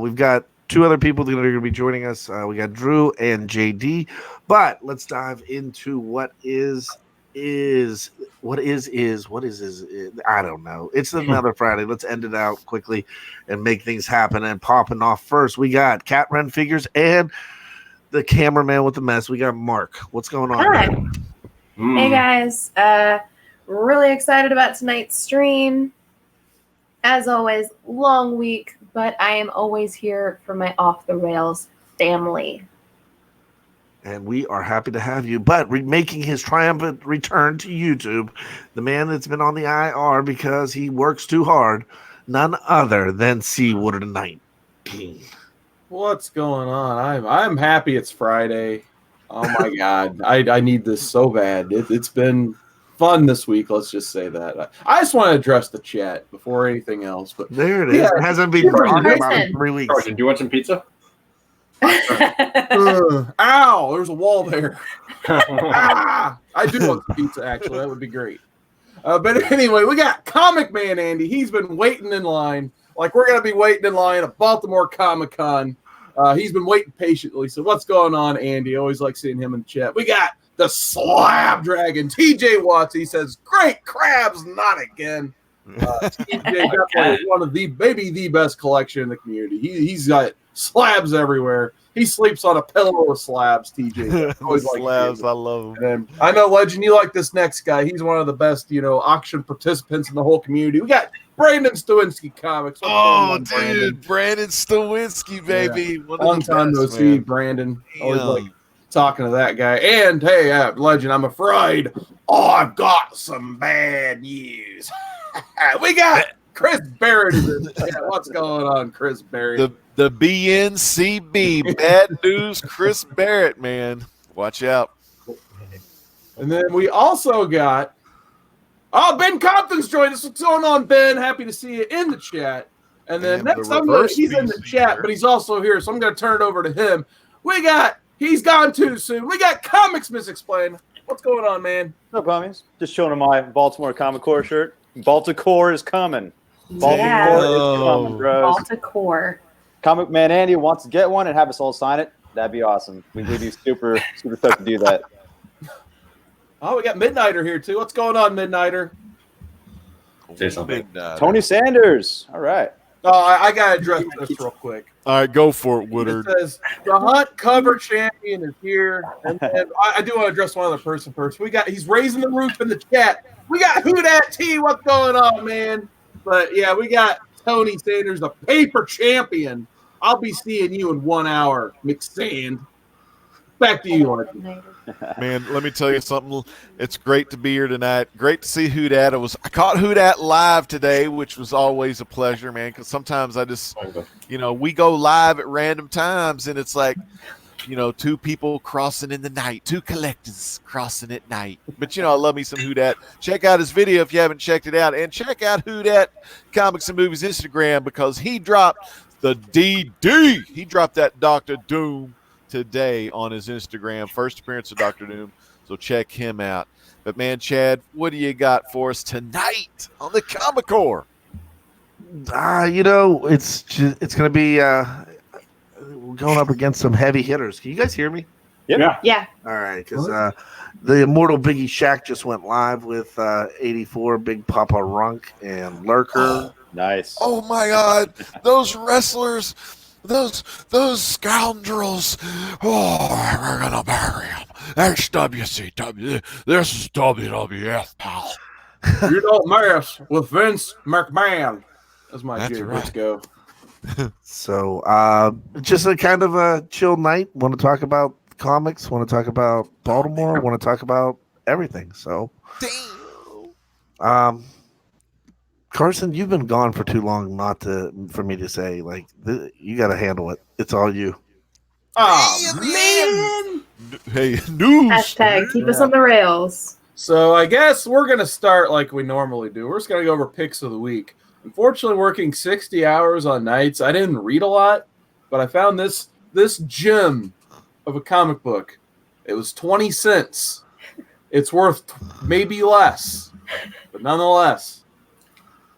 we've got two other people that are going to be joining us. We got Drew and JD. But let's dive into what is I don't know. It's another Friday. Let's end it out quickly and make things happen. And popping off first, we got Cat Ren Figures and the cameraman with the mess. We got Mark. What's going on? Hi. Hey guys. Really excited about tonight's stream. As always, long week, but I am always here for my off the rails family. And we are happy to have you. But making his triumphant return to YouTube, the man that's been on the IR because he works too hard, none other than Seawater 19. What's going on? I'm happy it's Friday. Oh my God, I need this so bad. It's been fun this week. Let's just say that. I just want to address the chat before anything else. But there it is. Yeah, it hasn't been talking about in 3 weeks. Carson, do you want some pizza? Ow! There's a wall there. I do want some pizza. Actually, that would be great. But anyway, we got Comic Man Andy. He's been waiting in line. Like we're gonna be waiting in line at Baltimore Comic Con. He's been waiting patiently. So what's going on, Andy? I always like seeing him in the chat. We got the Slab Dragon, TJ Watts. He says, "Great crabs, not again." TJ definitely one of the best collection in the community. He's got slabs everywhere. He sleeps on a pillow of slabs. TJ always slabs. I love him. And I know, Legend, you like this next guy. He's one of the best, auction participants in the whole community. We got Brandon Stawinski Comics. Brandon Stawinski, baby. Yeah. Long time no see, Brandon. Always like talking to that guy. And hey, Legend, I'm afraid I've got some bad news. We got Chris Barrett. What's going on, Chris Barrett? The BNCB, bad news, Chris Barrett, man. Watch out. And then we also got Ben Compton's joined us. What's going on, Ben? Happy to see you in the chat. And then next time he's in the chat, but he's also here, so I'm going to turn it over to him. He's gone too soon. We got Comics Misexplained. What's going on, man? What's up, homies? Just showing him my Baltimore Comic Core shirt. Balticore is coming. Balticore is coming, bros. Balticore. Comic Man Andy wants to get one and have us all sign it. That'd be awesome. We'd be super stoked to do that. Oh, we got Midnighter here, too. What's going on, Midnighter? Say something. Tony Sanders. All right. I got to address this real quick. All right, go for it, Woodard. It says, the Hunt cover champion is here. And I do want to address one other person first. He's raising the roof in the chat. We got Who Dat T. What's going on, man? But, yeah, we got Tony Sanders, the paper champion. I'll be seeing you in 1 hour, McSand. Back to you, Archie. Man, let me tell you something. It's great to be here tonight. Great to see Who Dat. I caught Who Dat live today, which was always a pleasure, man, because sometimes I just, we go live at random times, and it's like, two people crossing in the night, two collectors crossing at night. But, I love me some Who Dat. Check out his video if you haven't checked it out, and check out Who Dat Comics and Movies Instagram because he dropped the DD. He dropped that Dr. Doom today on his Instagram. First appearance of Dr. Doom. So check him out. But, man, Chad, what do you got for us tonight on the Comic Core? It's going to be going up against some heavy hitters. Can you guys hear me? Yep. Yeah. All right, because the immortal Biggie Shaq just went live with 84, Big Papa Runk, and Lurker. Nice. Oh, my God. Those wrestlers, those scoundrels. Oh, we're going to bury them. That's WCW. This is WWF, pal. You don't mess with Vince McMahon. That's my That's dude. right. Let's go. So, just a kind of a chill night. Want to talk about comics, want to talk about Baltimore, want to talk about everything. So, Carson, you've been gone for too long for me to say, you got to handle it. It's all you. Oh, man. Hey, news. Hashtag keep us on the rails. So I guess we're going to start like we normally do. We're just going to go over picks of the week. Unfortunately, working 60 hours on nights, I didn't read a lot, but I found this gem of a comic book. It was 20 cents. It's worth maybe less, but nonetheless.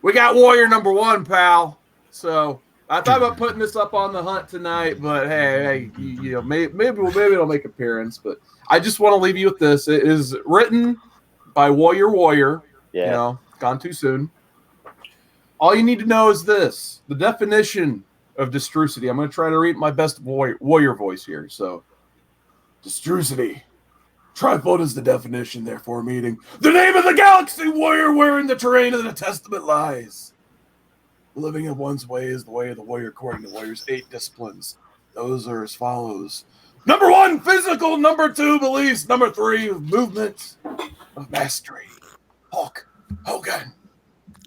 We got Warrior #1, pal. So I thought about putting this up on the hunt tonight, but hey, maybe it'll make appearance. But I just want to leave you with this. It is written by Warrior. Yeah. Gone too soon. All you need to know is this: the definition of Destrucity. I'm going to try to read my best warrior voice here. So, Destrucity. Trifold is the definition, therefore meaning the name of the galaxy warrior wherein the terrain of the testament lies. Living in one's way is the way of the warrior according to Warrior's 8 disciplines. Those are as follows. Number 1, physical. Number 2, beliefs. Number 3, movement of mastery. Hulk Hogan.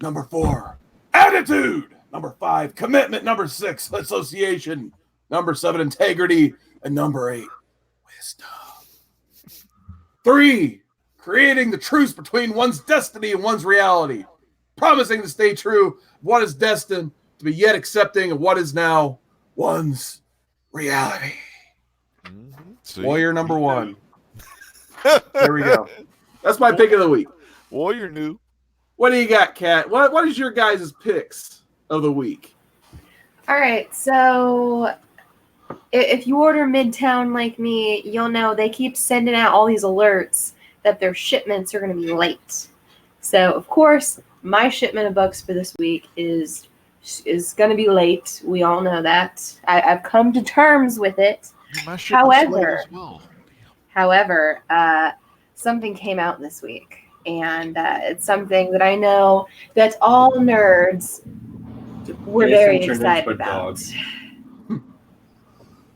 Number 4, attitude. Number 5, commitment. Number 6, association. Number 7, integrity. And number 8, wisdom. 3, creating the truce between one's destiny and one's reality. Promising to stay true of what is destined to be, yet accepting of what is now one's reality. Warrior number 1. There we go. That's my pick of the week. Warrior knew. What do you got, Kat? What is your guys' picks of the week? All right, so if you order Midtown like me, you'll know they keep sending out all these alerts that their shipments are going to be late. So, of course, my shipment of books for this week is going to be late. We all know that. I've come to terms with it. My shipment's late as However, something came out this week, and it's something that I know that all nerds were very excited about.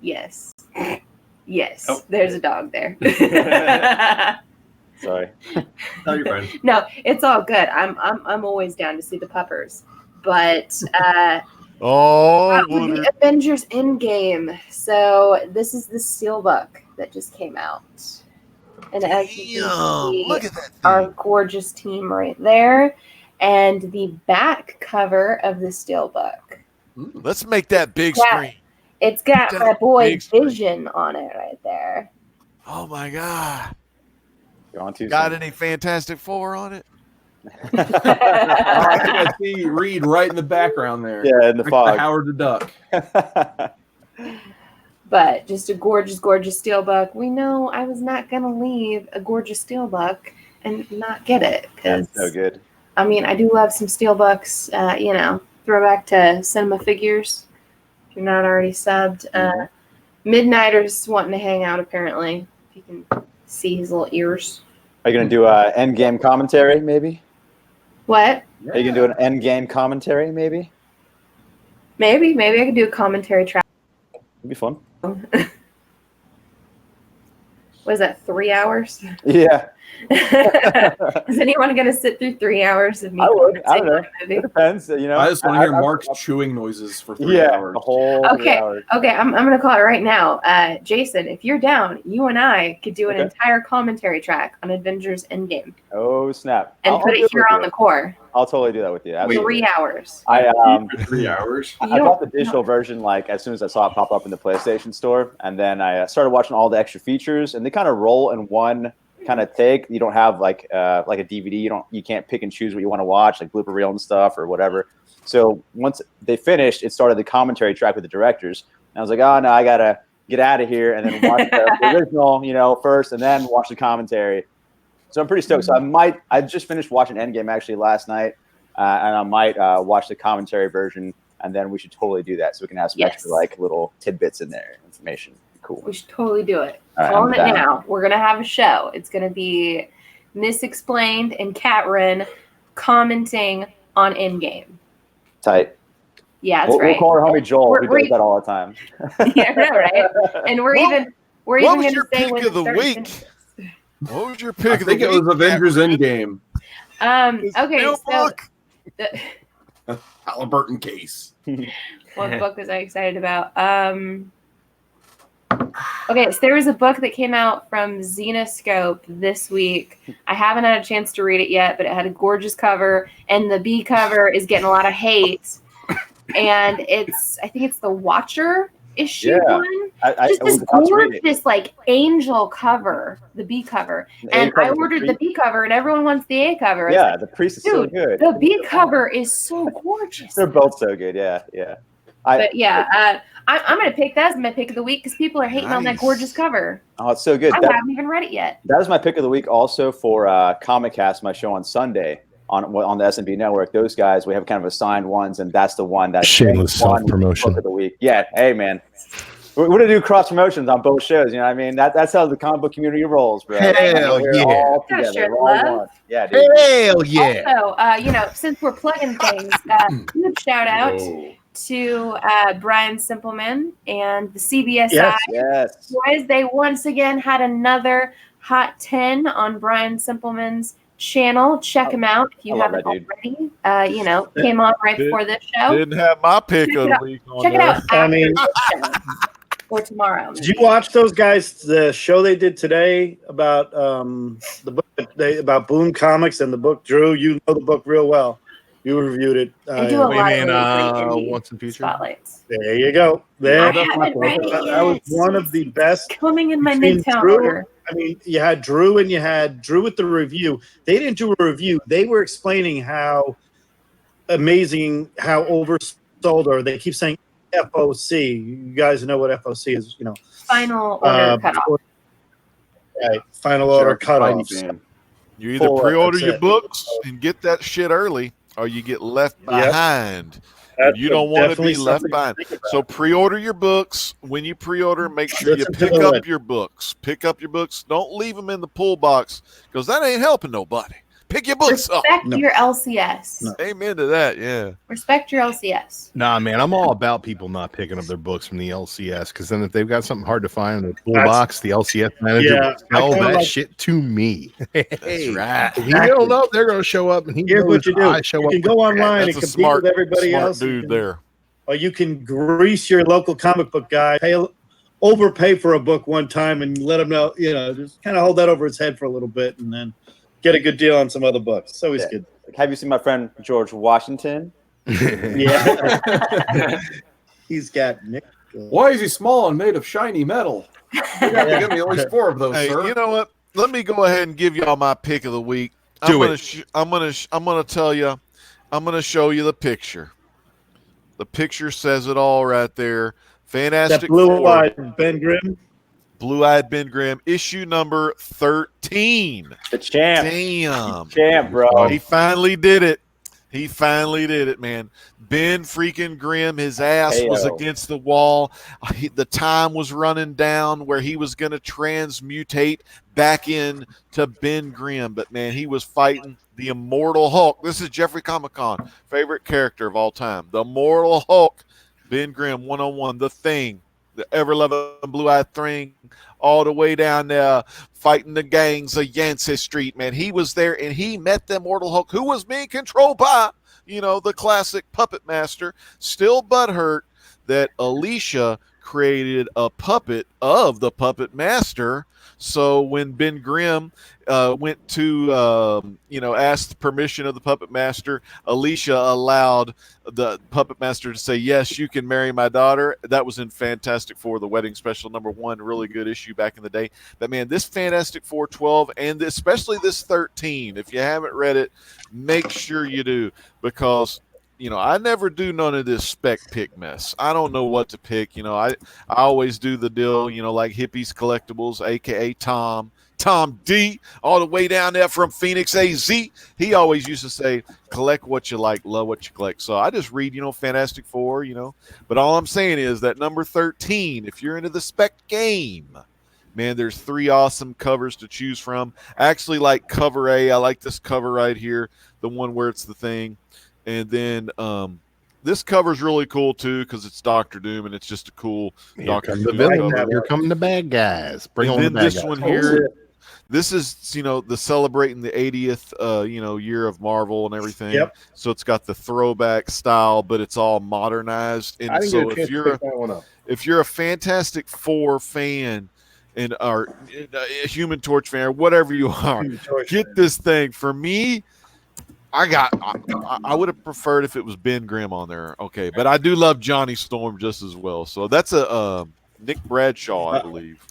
Yes. Yes. Oh. There's a dog there. Sorry. Tell your friend. No, it's all good. I'm always down to see the puppers. But the Avengers Endgame. So this is the Steelbook that just came out. And as you can see, look at that thing. our gorgeous team right there. And the back cover of the Steelbook. Let's make that big Yeah. screen. It's got That my boy big screen. Vision on it right there. Oh my God. You're on too Got soon. any Fantastic Four on it? I think I see Reed right in the background there. Yeah, in the Like fog. Howard the Duck. But just a gorgeous, gorgeous Steelbook. We know I was not going to leave a gorgeous Steelbook and not get it. That's Because so good. I mean, I do love some Steelbooks. Throwback to Cinema Figures. If you're not already subbed. Midnighter's wanting to hang out, apparently. If you can see his little ears. Are you going to do an end game commentary, maybe? What? Are you going to do an end game commentary, maybe? Maybe I could do a commentary track. It'd be fun. What is that, 3 hours? Yeah, Is anyone going to sit through 3 hours of me? I would. I don't know. commentating on a movie? it depends. You know, I just want to hear I- Mark's chewing noises for 3 Yeah, hours. the whole 3 Okay. hours. Okay, I'm going to call it right now. Jason, if you're down, you and I could do an Okay. entire commentary track on Avengers Endgame Oh snap! and I'll put do it here with on you. the core. I'll totally do that with you. Absolutely. 3 hours. I For 3 hours. I bought the digital version like as soon as I saw it pop up in the PlayStation Store, and then I started watching all the extra features, and they kind of roll in one kind of take. You don't have like a DVD. You can't pick and choose what you want to watch, like blooper reel and stuff or whatever. So once they finished, it started the commentary track with the directors, and I was like, oh no, I gotta get out of here and then watch the original, first, and then watch the commentary. So I'm pretty stoked. So I just finished watching Endgame actually last night, and I might watch the commentary version, and then we should totally do that so we can have some Yes. extra like little tidbits in there, information. Cool. We should totally do it. All right, Calling I'm it down. now. We're going to have a show. It's going to be Misexplained and Catrin commenting on Endgame. Tight. Yeah, that's We'll right. call our homie Joel, We're- who does that all the time. Yeah, I know, right? And we're What- even what going was to your say pick when of the it starts week? and- What was your I pick of the think week? it was Avengers Endgame. Okay, so Steelbook? the, Halliburton case. what book was I excited about? Okay, so there was a book that came out from Xenoscope this week. I haven't had a chance to read it yet, but it had a gorgeous cover, and the B cover is getting a lot of hate. And I think it's the Watcher issue Yeah. one. I Just was this about to read it. gorgeous, like angel cover, the B cover. The And A cover's I the ordered the priest. B cover, and everyone wants the A cover. I was Yeah, the priest is so dude, good. like, the B cover is so gorgeous. They're both so good. Yeah, yeah. But yeah, I'm going to pick that as my pick of the week because people are hating on that Nice. gorgeous cover. Oh, it's so good. I haven't even read it yet. That is my pick of the week also for Comic Cast, my show on Sunday on the S&B Network. Those guys, we have kind of assigned ones, and that's the one that's Shameless one self-promotion. book of the week. Yeah, hey, man. We're going to do cross promotions on both shows. You know what I mean? That's how the comic book community rolls, bro. Hell We're yeah. all Gotta together. share We're all love. one. Yeah, dude. Hell yeah. Also, since we're plugging things, huge shout out to Brian Simpleman and the CBSI Yes. boys. They once again had another Hot 10 on Brian Simpleman's channel. Check him out if you I love haven't that dude. already. Came on right before this show. Didn't have my pick Check of it the out. week on Check it there. out I after mean, the show or tomorrow. did you watch those guys? The show they did today about the book about Boom Comics and the book. Drew, you know the book real well. You reviewed it. They do a lot of really great indie Once in Future? spotlights. There you go. There. I haven't read it That was yet. one of the best. Coming in my Between Midtown Drew- order. I mean, you had Drew and you had Drew with the review. They didn't do a review. They were explaining how amazing, how oversold, or they keep saying FOC. You guys know what FOC is, Final order cutoff. Right, final order cutoff. Fighting You either Full, pre-order that's your it. books and get that shit early, or you get left Yep. behind. That's You don't want to definitely be left something to behind. think about. So pre-order your books. When you pre-order, make sure you Listen to pick the up list. your books. Pick up your books. Don't leave them in the pull box because that ain't helping nobody. Pick your books up. Respect No. your LCS. No. Amen to that. Yeah. Respect your LCS. Nah, man, I'm all about people not picking up their books from the LCS because then if they've got something hard to find in the That's- toolbox, the LCS manager Yeah, will tell I kinda that like- shit to me. That's right. He don't know if they're going to show up, and he Here's knows what you do. I show You up can with go that. online and That's a compete smart, with everybody smart else. You dude can- there. Or you can grease your local comic book guy, overpay for a book one time, and let him know. Just kind of hold that over his head for a little bit, and then get a good deal on some other books. It's always Yeah. good. Have you seen my friend George Washington? Yeah, he's got Nick. Why is he small and made of shiny metal? You have to give me at least 4 of those, Hey, sir. you know what? Let me go ahead and give y'all my pick of the week. Do I'm it. gonna tell you. I'm gonna show you the picture. The picture says it all right there. That Fantastic blue Four, eyed Ben Grimm. Blue-Eyed Ben Grimm, issue number 13. The champ. Damn. Champ, bro. He finally did it. He finally did it, man. Ben freaking Grimm, his ass was Heyo. against the wall. The time was running down where he was going to transmutate back in to Ben Grimm. But, man, he was fighting the Immortal Hulk. This is Jeffrey Comic-Con, favorite character of all time. The Immortal Hulk, Ben Grimm, 101, The Thing, the ever-loving blue-eyed Thing, all the way down there fighting the gangs of Yancey Street, man. He was there, and he met the Immortal Hulk, who was being controlled by, the classic Puppet Master. Still butthurt that Alicia created a puppet of the Puppet Master. So when Ben Grimm went to, ask the permission of the Puppet Master, Alicia allowed the Puppet Master to say, yes, you can marry my daughter. That was in Fantastic Four, the wedding special #1, really good issue back in the day. But, man, this Fantastic Four 12 and especially this 13, if you haven't read it, make sure you do because – I never do none of this spec pick mess. I don't know what to pick. I always do the deal, like Hippies Collectibles, aka Tom D, all the way down there from Phoenix AZ. He always used to say, collect what you like, love what you collect. So I just read, Fantastic Four, But all I'm saying is that number 13, if you're into the spec game, man, there's 3 awesome covers to choose from. I actually like cover A. I like this cover right here, the one where it's the Thing. And then this cover's really cool too because it's Doctor Doom and it's just a cool Here Doctor come the Doom villain. cover. Here come the bad guys. Bring And on the then bad this guys. one here, this is the celebrating the 80th year of Marvel and everything. Yep. So it's got the throwback style, but it's all modernized. And I didn't so get a chance to pick that one up. if you're a Fantastic Four fan and are a Human Torch fan or whatever you are, get this thing. For me, I would have preferred if it was Ben Grimm on there. Okay, but I do love Johnny Storm just as well. So that's a Nick Bradshaw, I believe.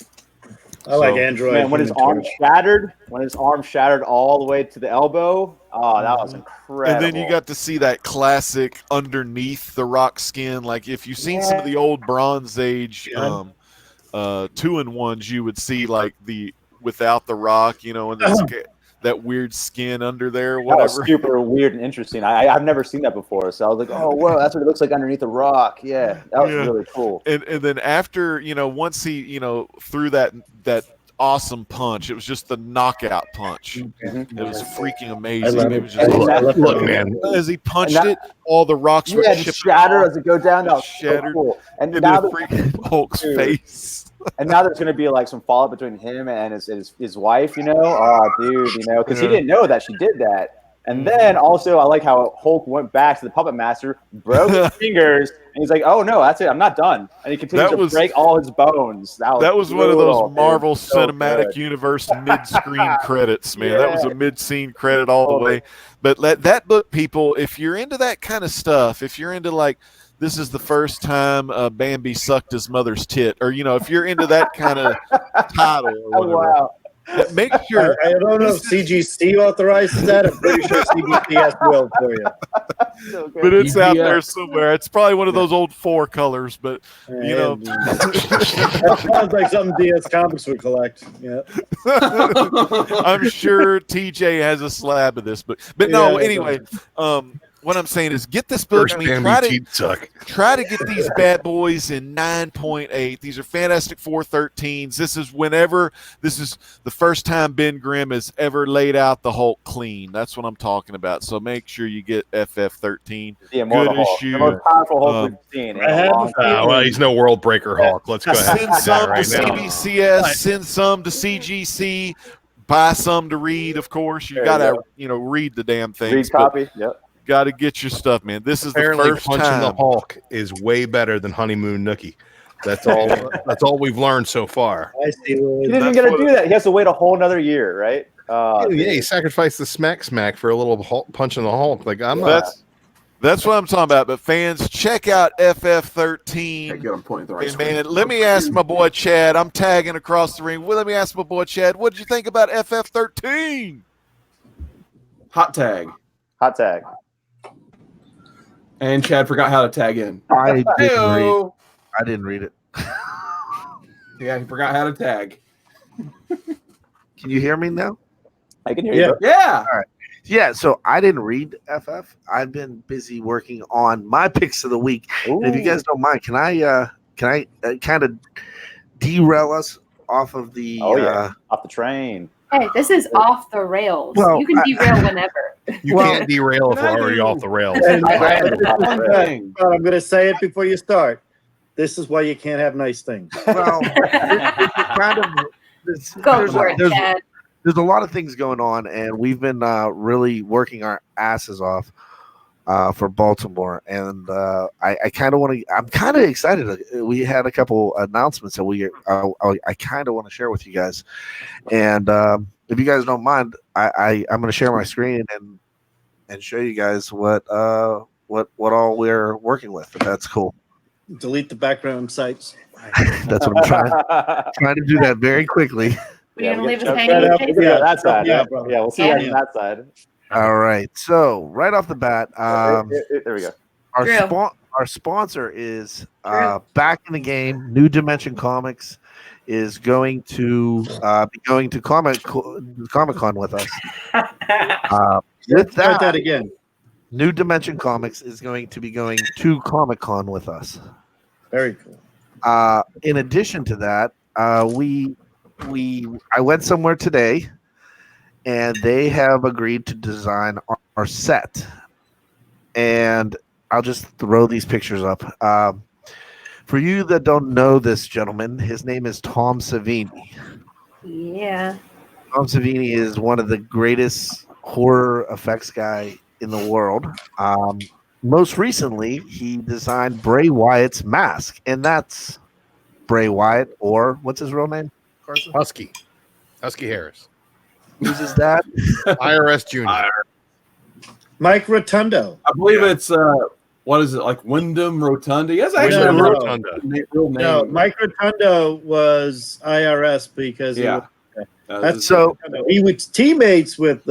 I like So, Android. Man, when his arm shattered all the way to the elbow, Oh, that was incredible. And then you got to see that classic underneath the Rock skin. Like if you've seen some of the old Bronze Age 2-in-1s, you would see like the without the Rock, you know, and that weird skin under there, that whatever. was super weird and interesting. I've never seen that before, so I was like, oh, whoa, that's what it looks like underneath the Rock. Yeah, that was really cool. And then after, you know, once he, you know, threw that awesome punch, it was just the knockout punch. It was freaking amazing. It was just look, man, as he punched it, all the rocks would shatter as it go down. That was shattered so cool. And into now the freaking Hulk's face. And now there's going to be like some fallout between him and his wife, you know? Oh, dude, you know, because he didn't know that she did that. And then also, I like how Hulk went back to the Puppet Master, broke his fingers, and he's like, "Oh no, that's it, I'm not done." And he continues to break all his bones. That was one of those Marvel so Cinematic good. Universe mid-screen credits, man. That was a mid-scene credit all the way. But that book, people, if you're into that kind of stuff, if you're into like, this is the first time Bambi sucked his mother's tit, or you know, if you're into that kind of title or whatever. Wow. Make sure. I don't know if CGC authorizes that. I'm pretty sure CGCS will for you. So good. But it's out there somewhere. It's probably one of those old 4 colors, but you know. That sounds like something DS Comics would collect. Yeah. I'm sure TJ has a slab of this, but no. Anyway, what I'm saying is, get this book. First I mean, try to get these bad boys in 9.8. These are Fantastic Four 13s. This is the first time Ben Grimm has ever laid out the Hulk clean. That's what I'm talking about. So make sure you get FF 13. The most powerful Hulk we've seen. Well, he's no world breaker Hulk. Let's go ahead. Send some to CBCS. Send some to CGC. Buy some to read. Of course, you gotta read the damn thing. Read copy. Yep. Got to get your stuff, man. This is Apparently the first punching time. the Hulk is way better than Honeymoon Nookie. That's all. That's all we've learned so far. I see. He didn't even get to do that. He has to wait a whole another year, right? He sacrificed the smack for a little Hulk, punching the Hulk. Like That's what I'm talking about. But fans, check out FF13. Get him pointing the right Man, let me ask my boy Chad. I'm tagging across the ring. Well, let me ask my boy Chad. What did you think about FF13? Hot tag. Hot tag. And Chad forgot how to tag in. I didn't read it. Yeah, he forgot how to tag. Can you hear me now? I can hear you. Yeah. All right. Yeah, so I didn't read FF. I've been busy working on my picks of the week. And if you guys don't mind, can I kind of derail us off of the off the train? Hey, this is off the rails. Well, you can derail whenever. You can't derail if we're already off the rails. I'm going to say it before you start. This is why you can't have nice things. Well, Go for it, Chad. There's a lot of things going on, and we've been really working our asses off for Baltimore. And I kind of want to. I'm kind of excited. We had a couple announcements that I kind of want to share with you guys. And if you guys don't mind, I'm going to share my screen and show you guys what all we're working with. If that's cool. Delete the background sites. That's what I'm trying to do that very quickly. We're going to leave us Right hanging. up. Jason? Yeah, that side. Yeah, Yeah, bro. we'll see that on that side. All right. So right off the bat, There we go. our sponsor is back in the game. New Dimension Comics is going to be going to Comic-Con with us. Start that again. New Dimension Comics is going to be going to Comic-Con with us. Very cool. In addition to that, I went somewhere today, and they have agreed to design our set. And I'll just throw these pictures up. For you that don't know this gentleman, his name is Tom Savini. Yeah. Tom Savini is one of the greatest horror effects guy in the world. Most recently, he designed Bray Wyatt's mask, and that's Bray Wyatt, or what's his real name, Carson? Husky Harris. Who's his dad? IRS Jr. Mike Rotundo. I believe it's what is it, like Wyndham Rotunda? He has actually Wyndham a Rotunda. real name. No, Mike Rotundo was IRS because Yeah. he was teammates with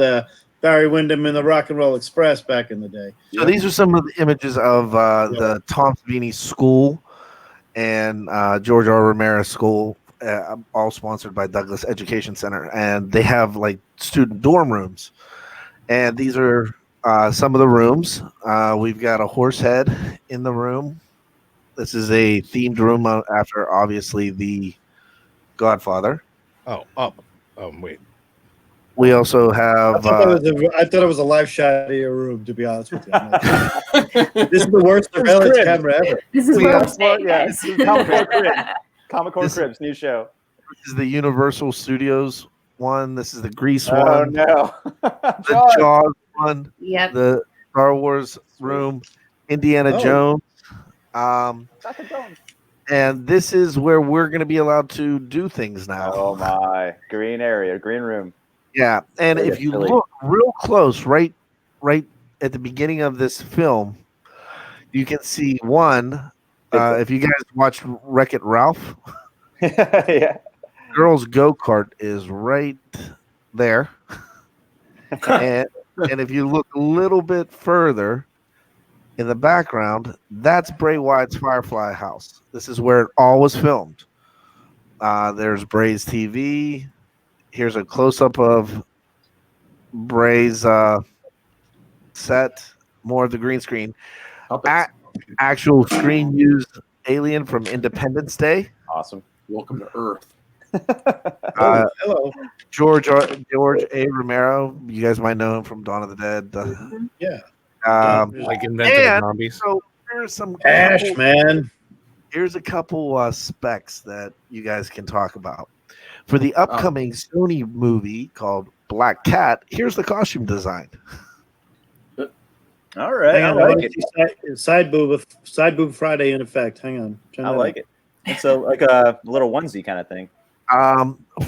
Barry Windham in the Rock and Roll Express back in the day. So these are some of the images of the Tom Savini School and George R. Romero School, all sponsored by Douglas Education Center. And they have like student dorm rooms. And these are some of the rooms. We've got a horse head in the room. This is a themed room after, obviously, the Godfather. Wait. We also have. I thought it was a live shot of your room, to be honest with you. This is the worst surveillance camera ever. This is We what we're also- saying, Yeah, guys. Comic Core Cribs, new show. This is the Universal Studios one. This is the Grease Oh one. no, The Jaws one. Yep. The Star Wars room. Indiana Oh. Jones. Dr. Jones. And this is where we're going to be allowed to do things now. Oh my, green area, green room. Yeah, and Very if you silly. look real close, right at the beginning of this film, you can see one. If you guys watched Wreck-It Ralph, Yeah. girl's go-kart is right there. and if you look a little bit further in the background, that's Bray Wyatt's Firefly house. This is where it all was filmed. There's Bray's TV. Here's a close-up of Bray's set. More of the green screen. Actual screen used alien from Independence Day. Awesome. Welcome to Earth. Hello. George A. Romero. You guys might know him from Dawn of the Dead. Yeah. Like invented and zombies. so there's some Ash, couple- man. Here's a couple specs that you guys can talk about. For the upcoming Sony movie called Black Cat, here's the costume design. All right, Hang I on, like it. Side boob Friday in effect. Hang on. I like it. It's like a little onesie kind of thing.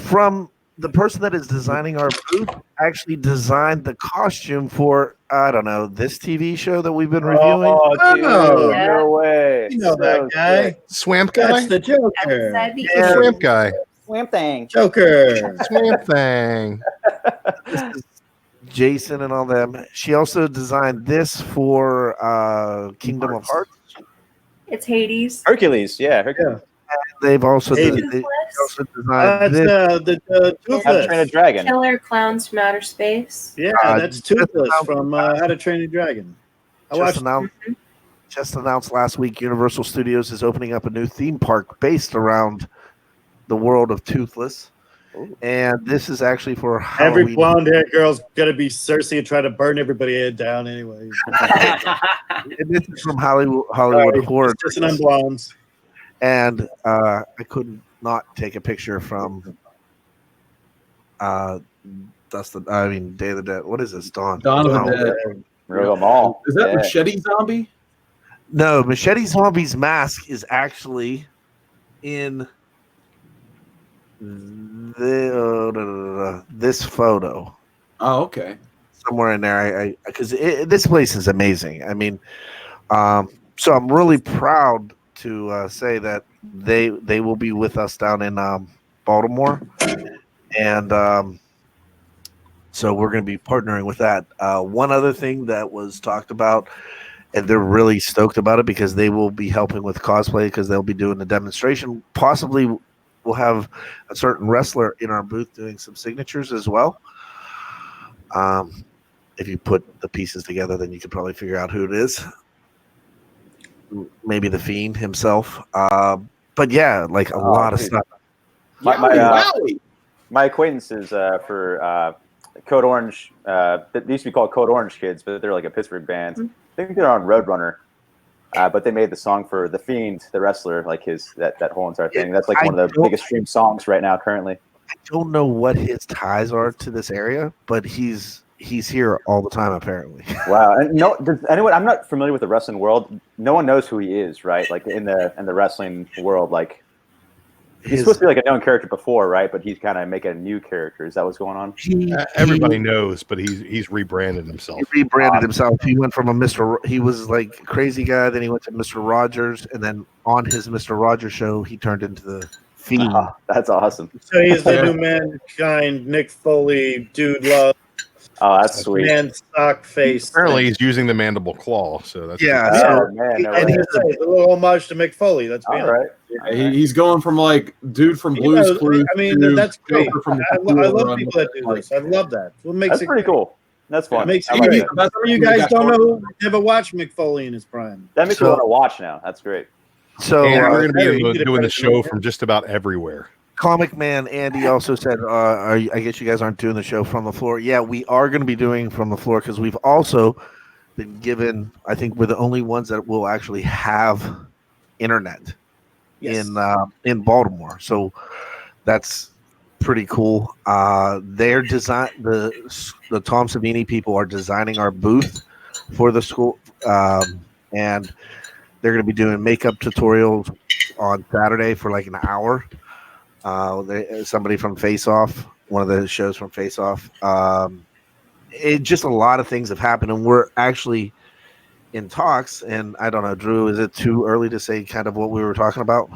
From the person that is designing our booth, actually designed the costume for, I don't know, this TV show that we've been reviewing. Oh, dude, Oh. no way. You know So that guy. sick. Swamp guy? That's the Joker. Outside the Yeah. Swamp guy. Swamp thing. Joker. Swamp thing. This is Jason and all them. She also designed this for Kingdom of Hearts. It's Hades. Hercules, yeah. Hercules. They've also, Hey, they Toothless. also designed That's this. the How to Train a Toothless. Dragon. Killer Clowns from Outer Space. Yeah, Uh, that's Toothless from How to Train a Dragon. I watched. Just announced last week, Universal Studios is opening up a new theme park based around the world of Toothless. Ooh. And this is actually for Every Halloween. blonde-haired girl's gonna be Cersei and try to burn everybody down anyway. And this is from Hollywood Horror. It's just an blondes. And I couldn't not take a picture from Day of the Dead. What is this? Dawn. Dawn of the No. Dead. Real them all. Is that Yeah. Machete Zombie? No, Machete Zombie's mask is actually in this photo. Oh, okay. Somewhere in there, because this place is amazing. I mean, so I'm really proud to say that they will be with us down in Baltimore, and so we're going to be partnering with that. One other thing that was talked about, and they're really stoked about it because they will be helping with cosplay because they'll be doing the demonstration. Possibly, we'll have a certain wrestler in our booth doing some signatures as well. If you put the pieces together, then you could probably figure out who it is. Maybe the Fiend himself. But yeah, like a lot of dude. stuff. My acquaintances for Code Orange, they used to be called Code Orange Kids, but they're like a Pittsburgh band. I think they're on Roadrunner, but they made the song for The Fiend, the wrestler, like that whole entire thing. That's like one of the biggest streamed songs right now currently. I don't know what his ties are to this area, but he's here all the time apparently. Wow. And does anyone? I'm not familiar with the wrestling world. No one knows who he is, right? Like in the wrestling world, like he's supposed to be like a known character before, right? But he's kind of making a new character. Is that what's going on? Everybody knows, but he's rebranded himself. He rebranded himself. He went from he was like a crazy guy, then he went to Mr. Rogers, and then on his Mr. Rogers show, he turned into the Fiend. That's awesome. So he's the new Mankind, Nick Foley, Dude Love. Oh, that's sweet. Man, sock face. Apparently, he's using the mandible claw. So that's Yeah. Yeah, So man, no and way. he's a little homage to Mick Foley. That's All right. He's going from like dude from Blue's Clues. I mean, to that's great. Joker from the I Cthulhu love run. people that do this. I love that. What makes That's it pretty cool. That's fun. It makes I it like great. it. That's Some of you guys don't know, never watched Mick Foley in his prime. That makes me So- want to watch now. That's great. So and we're going to Harry, be you get doing the it show right. from just about everywhere. Comic Man Andy also said, I guess you guys aren't doing the show from the floor. Yeah, we are going to be doing from the floor because we've also been given, I think we're the only ones that will actually have internet Yes. in Baltimore. So that's pretty cool. They're design the Tom Savini people are designing our booth for the school, and they're going to be doing makeup tutorials on Saturday for like an hour. Somebody from Face Off, one of the shows from Face Off. It just a lot of things have happened, and we're actually in talks. And I don't know, Drew, is it too early to say kind of what we were talking about?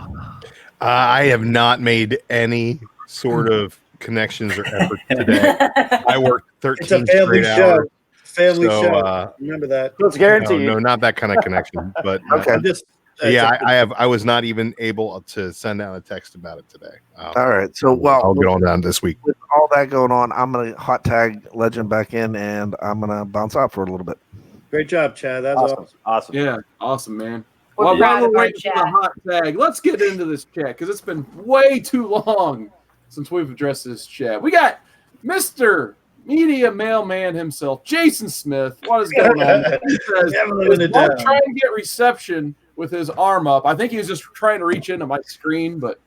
I have not made any sort of connections or effort today. I worked It's a 13 family straight show. hours. Family So, show. Remember that. It's No, guaranteed. no, not that kind of connection. But Okay. I'm just, yeah, I was not even able to send out a text about it today. All right. So, well, I'll get on that this week. with all that going on, I'm going to hot tag Legend back in, and I'm going to bounce out for a little bit. Great job, Chad. That's Awesome. awesome. Awesome. Yeah, awesome, man. We're Well, proud while of we're our waiting for the chat. hot tag, let's get into this chat because it's been way too long since we've addressed this chat. We got Mr. Media Mailman himself, Jason Smith. What is going on? He says, Never living it "Is Mark down." trying to get reception with his arm up?" I think he was just trying to reach into my screen, but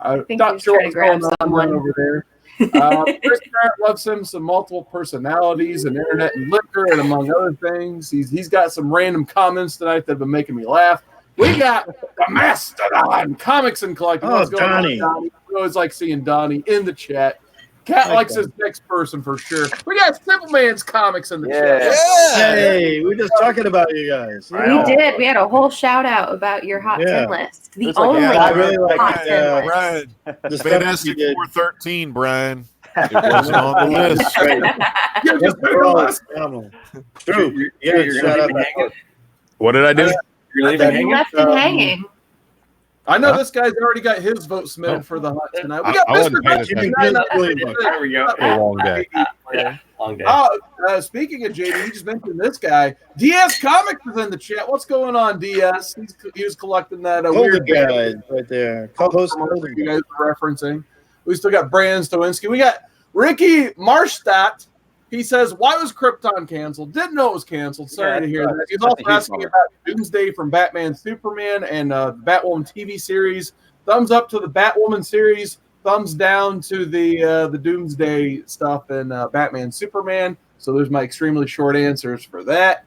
I'm think he not was sure trying what's to grab going on someone. over there. Chris Grant loves him some multiple personalities and internet and liquor and among other things. He's got some random comments tonight that have been making me laugh. We got the Mastodon Comics and Collecting. Oh, What's going on, Donnie. Donnie? We always like seeing Donnie in the chat. Cat Like likes that. his next person for sure. We got Simple Man's Comics in the Yeah. chat. Hey, we're just talking about you guys. We did. We had a whole shout out about your hot Yeah. 10 list. The Looks like only a- I really like hot 10 uh, list. Brian, the stuff you Fantastic did. 413, Brian. It wasn't on the list. Great. You're just That's making all us- phenomenal. Drew, You're yeah, gonna shout out leave it hanging? What did I do? You're leaving it You hanging? left him hanging. I know Huh? this guy's already got his vote submitted Oh. for the hot tonight. We I got wasn't Mr. paying Hutchinson. attention. There we go. A long day. Yeah, long day. Oh, speaking of JD, he just mentioned this guy. DS Comics is in the chat. What's going on, DS? He was collecting that Golden weird guys right there. Co-host Golden you guys. guys are referencing. We still got Brandon Stowinski. We got Ricky Marstadt. He says, "Why was Krypton canceled? Didn't know it was canceled. Sorry Yeah, to hear that." He's that's a also huge asking bummer. about Doomsday from Batman Superman and the Batwoman TV series. Thumbs up to the Batwoman series. Thumbs down to the Doomsday stuff and Batman Superman. So there's my extremely short answers for that.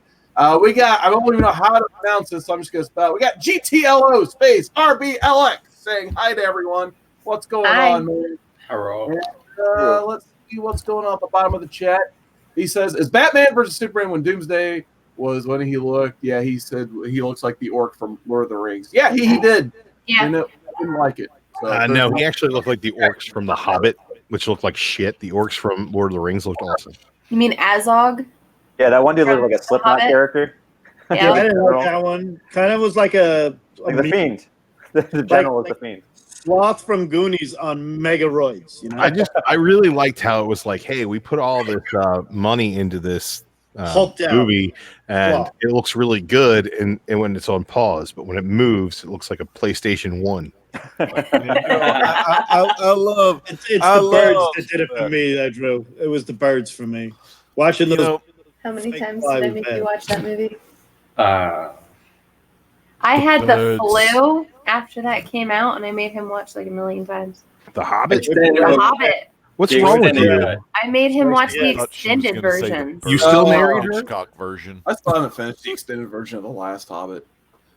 We got, I don't even know how to pronounce this, so I'm just going to spell it. We got GTLO space RBLX saying hi to everyone. What's going Hi. on, man? Hello. Let's see what's going on at the bottom of the chat. He says, "Is Batman versus Superman when Doomsday was when he looked?" Yeah, he said he looks like the orc from Lord of the Rings. Yeah, he did. Yeah. And I didn't like it. So, No, he actually looked like the orcs from The Hobbit, which looked like shit. The orcs from Lord of the Rings looked awesome. You mean Azog? Yeah, that one dude looked like a From Slipknot Hobbit? character. Yeah, I Yeah. didn't like that one. Kind of was like a Like the Fiend. The general was the Fiend. sloth from Goonies on megaroids. You know, I really liked how it was like, hey, we put all this money into this Hulked out. movie, and Wow. it looks really good, and when it's on pause, but when it moves, it looks like a PlayStation 1. I love, it's I the birds love that did it for me. Drew. It was the birds for me. Watching you those. know, How many Snake times Fly did I was make bad. you watch that movie? Uh, I had the birds. flu after that came out, and I made him watch like a million times. The Hobbit. The Hobbit. What's Yeah, wrong with then, you? I made him watch the Yeah. I thought she was extended gonna say the version. You still Oh. married her? Hitchcock version. I still haven't finished the extended version of The Last Hobbit.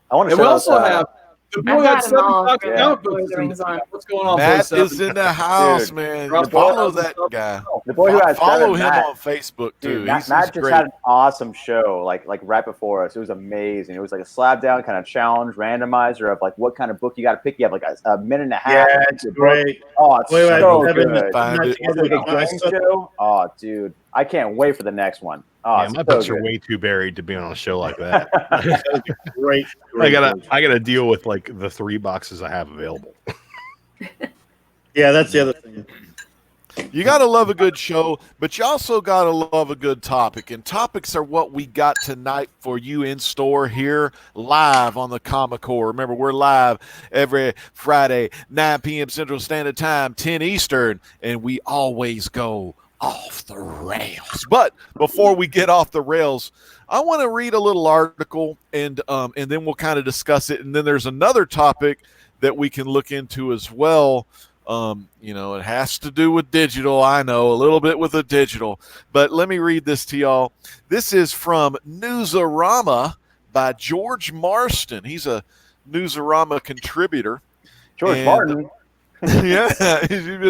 I want to And we shout also out, have The I've boy got had them 7 all box from comic Lord books of the Rings on. What's going on, Matt boy? is in the house, Dude, man. drop Follow the- that guy. The boy who has Follow 7, him Matt, on Facebook too. dude, Matt, He's Matt just great. had an awesome show, like right before us. It was amazing. It was like a slap down kind of challenge randomizer of like what kind of book you got to pick. You have like a minute and a half. Yeah, it's great. Oh, it's Wait, so wait, good. Find it. It's like a game show. Oh, dude, I can't wait for the next one. Oh, Yeah, it's my so books are good. way too buried to be on a show like that. Great. I gotta deal with like the 3 boxes I have available. Yeah, that's the other thing. You got to love a good show, but you also got to love a good topic. And topics are what we got tonight for you in store here live on the Comic Core. Remember, we're live every Friday, 9 p.m. Central Standard Time, 10 Eastern, and we always go off the rails. But before we get off the rails, I want to read a little article, and then we'll kind of discuss it. And then there's another topic that we can look into as well. It has to do with digital. I know a little bit with the digital, but let me read this to y'all. This is from Newsarama by George Marston. He's a Newsarama contributor. George And- Martin. Yeah,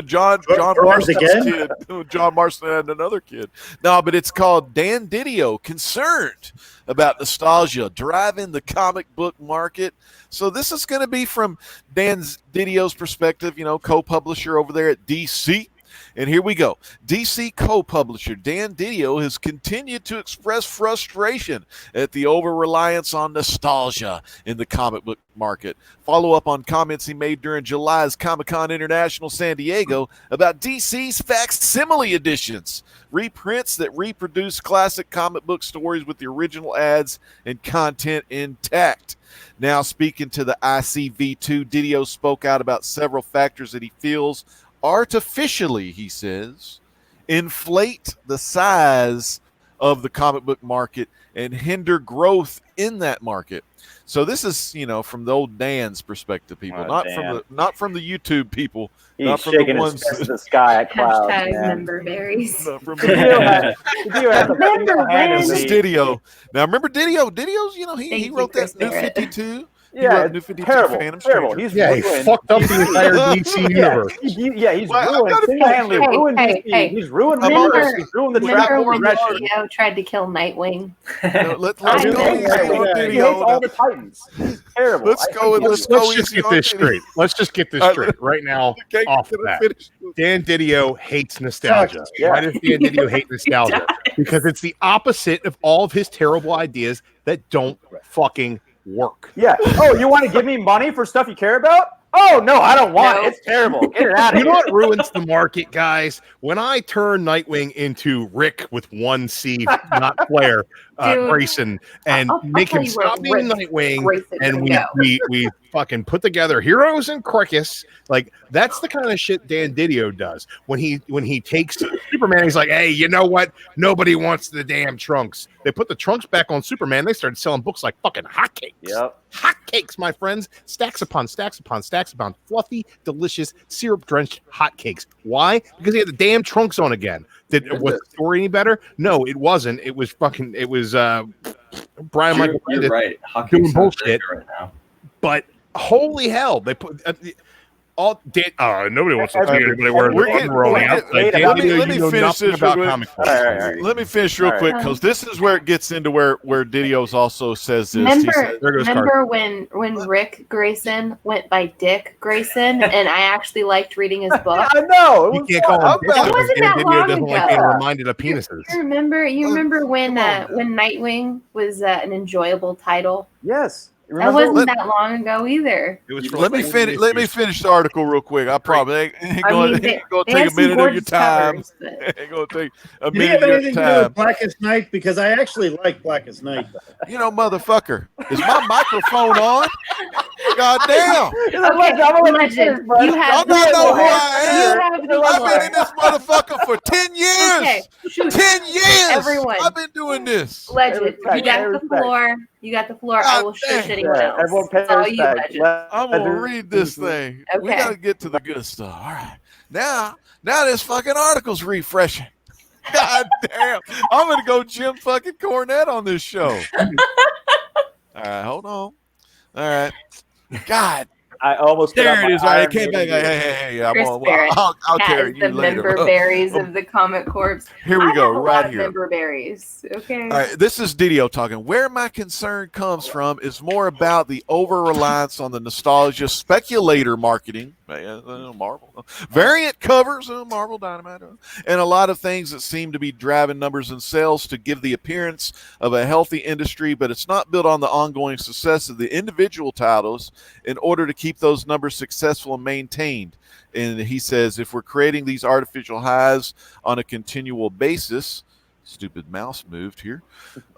John George Marston's again? kid. John Marston had another kid. No, but it's called Dan Didio, Concerned About Nostalgia, Driving the Comic Book Market. So this is going to be from Dan Didio's perspective, co-publisher over there at DC. And here we go. DC co-publisher Dan Didio has continued to express frustration at the over-reliance on nostalgia in the comic book market. Follow up on comments he made during July's Comic-Con International San Diego about DC's facsimile editions, reprints that reproduce classic comic book stories with the original ads and content intact. Now speaking to the ICV2, Didio spoke out about several factors that he feels artificially, he says, inflate the size of the comic book market and hinder growth in that market. So this is, from the old Dan's perspective, people, Oh, not Dan. from the YouTube people, He's not from shaking the his ones, fist at the sky at clouds, Hashtag man. member berries. not from Didio the, has a Remember hand in when- this is the- Didio. Now remember Didio's, he Thank you, wrote that Chris New Barrett. 52. Yeah, wrote New it's 52 terrible. Phantom Terrible. Stranger. He's Yeah, he ruined. fucked up the entire DC universe. He's Well, I've ruined. got a Single-handedly point. ruined Hey, DC. hey, He's ruined remember- Marvel. He's ruined the track Remember when progression. Didio tried to kill Nightwing? Let's I go know. easy on He hates Didio. all the Titans. He's terrible. Let's I go think and he's- let's Let's just easy get on this Didio. straight. Let's just get this straight right now. Okay, Off can I that. finish? Dan Didio hates nostalgia. Yeah. Why does Dan Didio hate nostalgia? Because it's the opposite of all of his terrible ideas that don't fucking work. Yeah. Oh, you want to give me money for stuff you care about? Oh no, I don't want No. it. It's terrible. Get it out of You know here. what ruins the market, guys? When I turn Nightwing into Rick with one C, not Flair, Dude, Grayson, and I'll make tell him you where stop being Rick Nightwing, Grayson and can we, go. we fucking put together Heroes and Cricus. Like that's the kind of shit Dan Didio does. When he takes Superman, he's like, hey, you know what? Nobody wants the damn trunks. They put the trunks back on Superman. They started selling books like fucking hotcakes. Yep. Hotcakes, my friends. Stacks upon stacks upon stacks upon fluffy, delicious, syrup-drenched hotcakes. Why? Because he had the damn trunks on again. Was the story any better? No, it wasn't. It was Brian Michael You're Bendis right. doing Hockey's bullshit. right now. But holy hell, they put all Dan. Nobody wants to see anybody wearing We're the getting- button rolling wait, outside. wait, Dan let me- Didio, let me you know finish nothing this about real comic All books. right, all right. Let me finish real All quick right. because this is where it gets into where Didio's also says this. He Remember, said, There goes remember when Rick Grayson went by Dick Grayson, and I actually liked reading his book. I know. It You was can't call him That Dick because wasn't Dan that Didio long doesn't like ago. being reminded of penises. You remember when come on, when Nightwing was an enjoyable title? Yes. That Remember? wasn't that long ago either. It was for let me like finish. 40 Let me issues. finish the article real quick. I probably ain't I going mean, to they take have a some minute of your gorgeous time. covers, but Ain't going to take a Did he minute have of your anything to do with time. Blackest Night? Because I actually like Blackest Night. Motherfucker, is my microphone on? God damn! okay, legend. You have Y'all gotta know who I am. You have the I've been floor. in this motherfucker for 10 years. Okay, shoot. 10 years. Everyone. I've been doing this. Legend. Respect, You got the respect. floor. You got the floor. I God will shush damn. anyone Yeah, else. everyone pay It's all you, respect. Legend. I'm gonna read this thing. We Okay. gotta get to the good stuff. All right. Now this fucking article's refreshing. God damn. I'm gonna go Jim fucking Cornette on this show. All right, hold on. All right. God, I almost put out there it my is. All right, Iron came back. Maiden Hey, Chris Barrett I'll Cat carry is you the later. member berries of the Comic Corps. Here I we go, have a lot right of here. member berries. Okay. All right, this is Didio talking. Where my concern comes from is more about the over-reliance on the nostalgia speculator marketing, Marvel, variant covers, Marvel Dynamite, and a lot of things that seem to be driving numbers and sales to give the appearance of a healthy industry, but it's not built on the ongoing success of the individual titles in order to keep those numbers successful and maintained. And he says, if we're creating these artificial highs on a continual basis, stupid mouse moved here.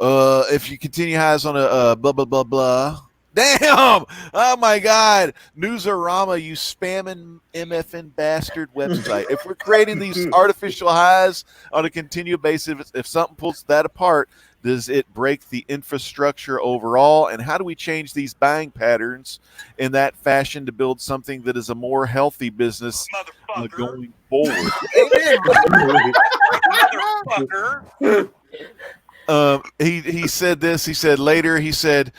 If you continue highs on a blah, blah, blah, blah. Damn! Oh my God. Newsarama, you spamming MFN bastard website. If we're creating these artificial highs on a continual basis, if something pulls that apart, does it break the infrastructure overall? And how do we change these buying patterns in that fashion to build something that is a more healthy business going forward? He said this. He said later, he said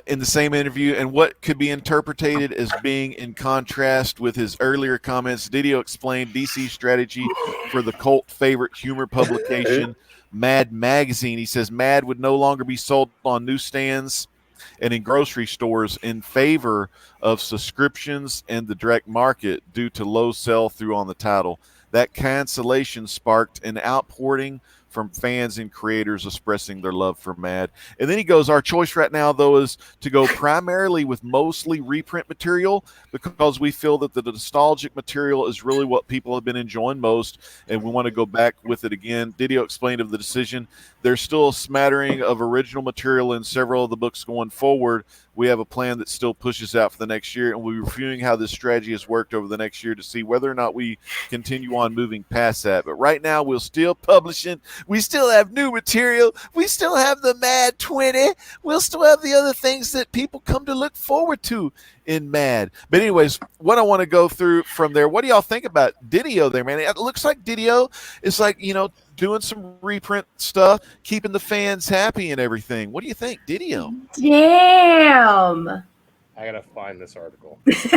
in the same interview, and what could be interpreted as being in contrast with his earlier comments, Didio explained DC's strategy for the cult favorite humor publication Mad Magazine. He says Mad would no longer be sold on newsstands and in grocery stores in favor of subscriptions and the direct market due to low sell-through on the title. That cancellation sparked an outpouring from fans and creators expressing their love for Mad. And then he goes, our choice right now, though, is to go primarily with mostly reprint material because we feel that the nostalgic material is really what people have been enjoying most, and we want to go back with it again. Didio explained of the decision. There's still a smattering of original material in several of the books going forward. We have a plan that still pushes out for the next year, and we'll be reviewing how this strategy has worked over the next year to see whether or not we continue on moving past that. But right now, we're still publishing. We still have new material. We still have the Mad 20. We'll still have the other things that people come to look forward to in Mad. But anyways, what I want to go through from there, what do y'all think about Didio there, man? It looks like Didio is like, doing some reprint stuff, keeping the fans happy and everything. What do you think, Didio? Damn. I gotta find this article. It's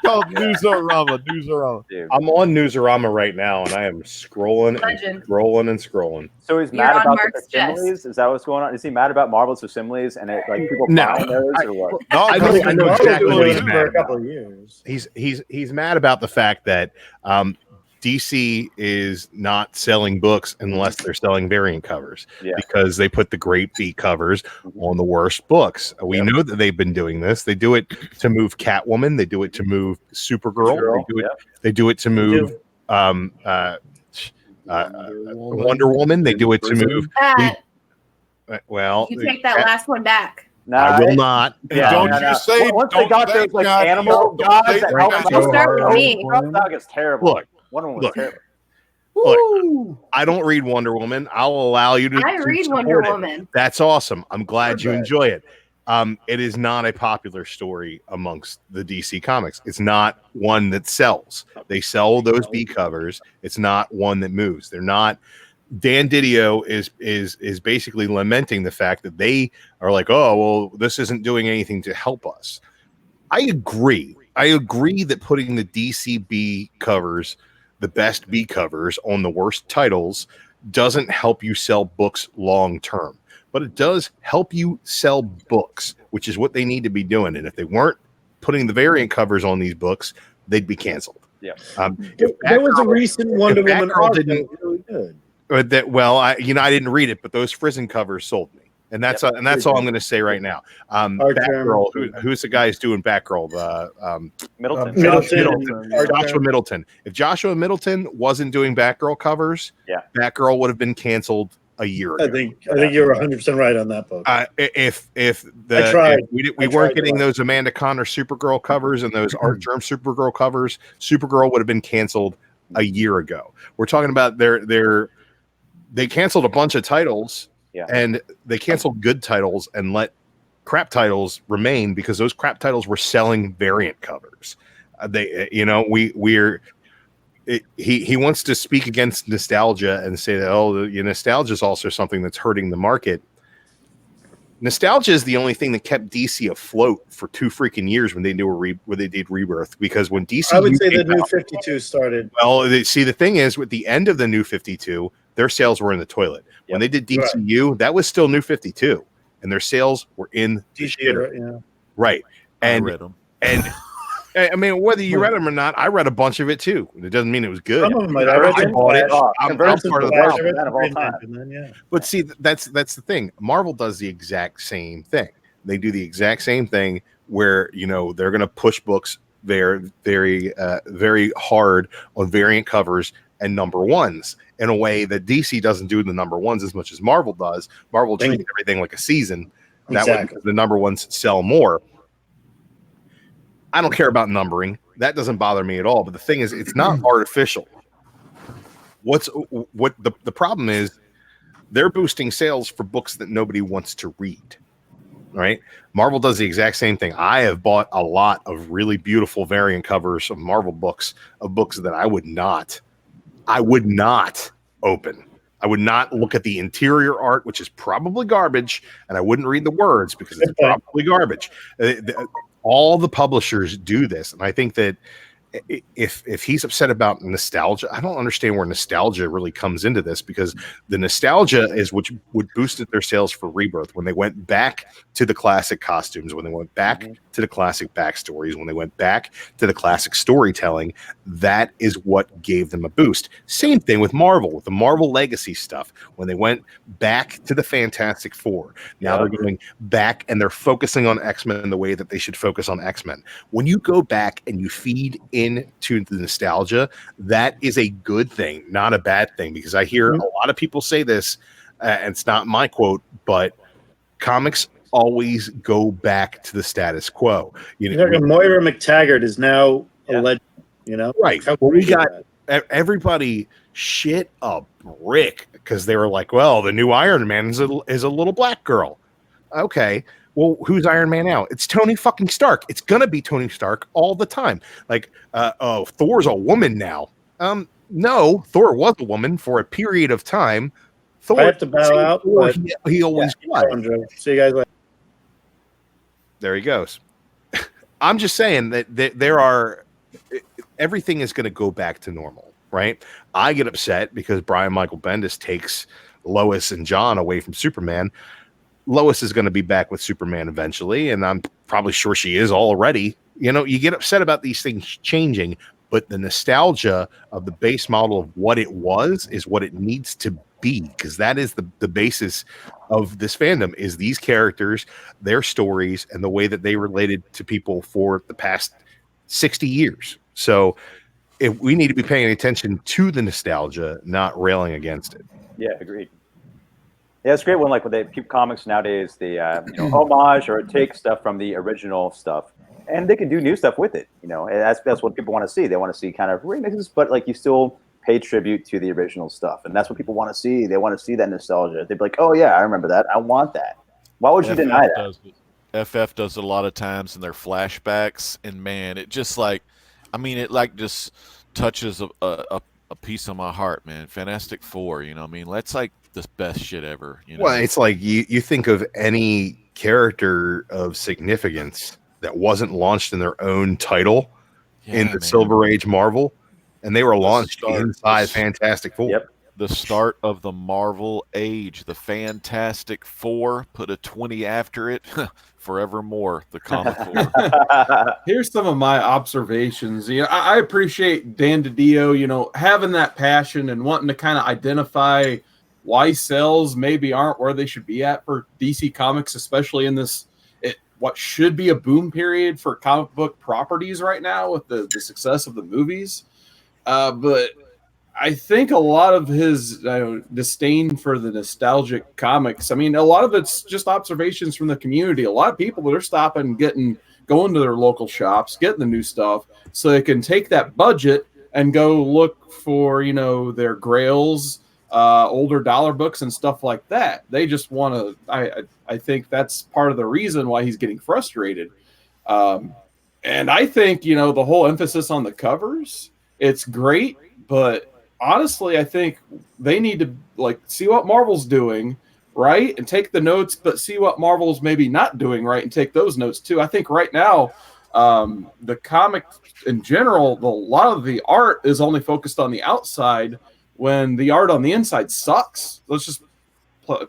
called Newsarama. I'm on Newsarama right now, and I am scrolling Legend. and scrolling. So he's You're mad on about Mark's the facsimiles? Is that what's going on? Is he mad about Marvel's facsimiles and it, like people No. buying those or what? No, I know Marvel's exactly been what doing he's it mad for a about. couple of years. He's mad about the fact that DC is not selling books unless they're selling variant covers because they put the great B covers on the worst books. We know that they've been doing this. They do it to move Catwoman. They do it to move Supergirl. They do it to move Wonder Woman. They do it to move. Well, You take that last one back. I will not. Don't you say once they got those like animal gods that help them. Don't start with me. Dog is terrible. Look, Wonder Woman was terrible. Look, I don't read Wonder Woman. I'll allow you to. I read support Wonder it. Woman. That's awesome. I'm glad you enjoy it. It is not a popular story amongst the DC comics. It's not one that sells. They sell those B covers. It's not one that moves. They're not. Dan Didio is basically lamenting the fact that they are like, oh, well, this isn't doing anything to help us. I agree. I agree that putting the DC B covers, the best B covers on the worst titles, doesn't help you sell books long term, but it does help you sell books, which is what they need to be doing. And if they weren't putting the variant covers on these books, they'd be canceled. Yeah. There was a recent Wonder Woman Batgirl arc that didn't- was really good. I didn't read it, but those Frizen covers sold me, and that's all I'm going to say right now. Batgirl, who's the guy who's doing Batgirl? Middleton. Joshua Middleton. If Joshua Middleton wasn't doing Batgirl covers, Batgirl would have been canceled a year ago. I think you're 100% right on that book. If we weren't getting those Amanda Conner Supergirl covers and those Art Germ Supergirl covers, Supergirl would have been canceled a year ago. We're talking about they canceled a bunch of titles, and they canceled good titles and let crap titles remain because those crap titles were selling variant covers. He wants to speak against nostalgia and say that nostalgia is also something that's hurting the market. Nostalgia is the only thing that kept DC afloat for 2 freaking years when they did Rebirth. Because when DC, I would say the New 52 started. well, see, the thing is, with the end of the New 52, their sales were in the toilet. When they did DCU, that was still New 52, and their sales were in the shitter. Yeah. Right. And I read them. And I mean, whether you read them or not, I read a bunch of it too. It doesn't mean it was good. Some of them I read them. bought it. I'm part Convergence of the was problem. the best of all time. Yeah. But see, that's the thing. Marvel does the exact same thing. They do the exact same thing where they're going to push books very, very hard on variant covers and number ones in a way that DC doesn't do the number ones as much as Marvel does. Marvel treats everything like a season. That way, the number ones sell more. I don't care about numbering. That doesn't bother me at all. But the thing is, it's not artificial. What the problem is, they're boosting sales for books that nobody wants to read. Right? Marvel does the exact same thing. I have bought a lot of really beautiful variant covers of Marvel books, of books that I would not open. I would not look at the interior art, which is probably garbage, and I wouldn't read the words because it's probably garbage. All the publishers do this, and I think that if he's upset about nostalgia, I don't understand where nostalgia really comes into this, because the nostalgia is what boosted their sales for Rebirth when they went back to the classic costumes, when they went back to the classic backstories, when they went back to the classic storytelling. That is what gave them a boost. Same thing with Marvel, with the Marvel Legacy stuff, when they went back to the Fantastic Four. Now they're going back and they're focusing on X-Men the way that they should focus on X-Men. When you go back and you feed into the nostalgia, that is a good thing, not a bad thing, because I hear a lot of people say this, and it's not my quote, but comics always go back to the status quo. Moira McTaggart is now a legend, right? Well, we got everybody shit a brick because they were like, well, the new Iron Man is a little black girl. Okay. Well, who's Iron Man now? It's Tony fucking Stark. It's gonna be Tony Stark all the time. Like, Thor's a woman now. No, Thor was a woman for a period of time. Thor, I have to bow out. Thor, he always was. See you guys later. There he goes. I'm just saying that there are everything is going to go back to normal, right? I get upset because Brian Michael Bendis takes Lois and John away from Superman. Lois is going to be back with Superman eventually, and I'm probably sure she is already. You get upset about these things changing, but the nostalgia of the base model of what it was is what it needs to be, because that is the basis of this fandom, is these characters, their stories, and the way that they related to people for the past 60 years. So if we need to be paying attention to the nostalgia, not railing against it. Yeah, agreed. Yeah, it's great when they keep comics nowadays, they homage or take stuff from the original stuff, and they can do new stuff with it. And that's what people want to see. They want to see kind of remixes, but you still pay tribute to the original stuff, and that's what people want to see. They want to see that nostalgia. They'd be like, "Oh yeah, I remember that. I want that." Why would you deny that? FF does it a lot of times in their flashbacks, and man, it just just touches a piece of my heart, man. Fantastic Four, that's like the best shit ever. Well, it's like you think of any character of significance that wasn't launched in their own title in the Silver Age Marvel, and they were launched inside Fantastic Four. Yep. The start of the Marvel age, the Fantastic Four, put a 20 after it, forevermore, the comic Four. Here's some of my observations. I appreciate Dan DiDio, having that passion and wanting to kind of identify why sales maybe aren't where they should be at for DC Comics, especially in what should be a boom period for comic book properties right now with the success of the movies. But I think a lot of his disdain for the nostalgic comics, a lot of it's just observations from the community. A lot of people that are stopping, going to their local shops, getting the new stuff, so they can take that budget and go look for, their grails, older dollar books and stuff like that. They just want to, I think that's part of the reason why he's getting frustrated. And I think, the whole emphasis on the covers, it's great, but honestly, I think they need to see what Marvel's doing, right and take the notes, but see what Marvel's maybe not doing right and take those notes too. I think right now, the comic in general, a lot of the art is only focused on the outside when the art on the inside sucks. Let's just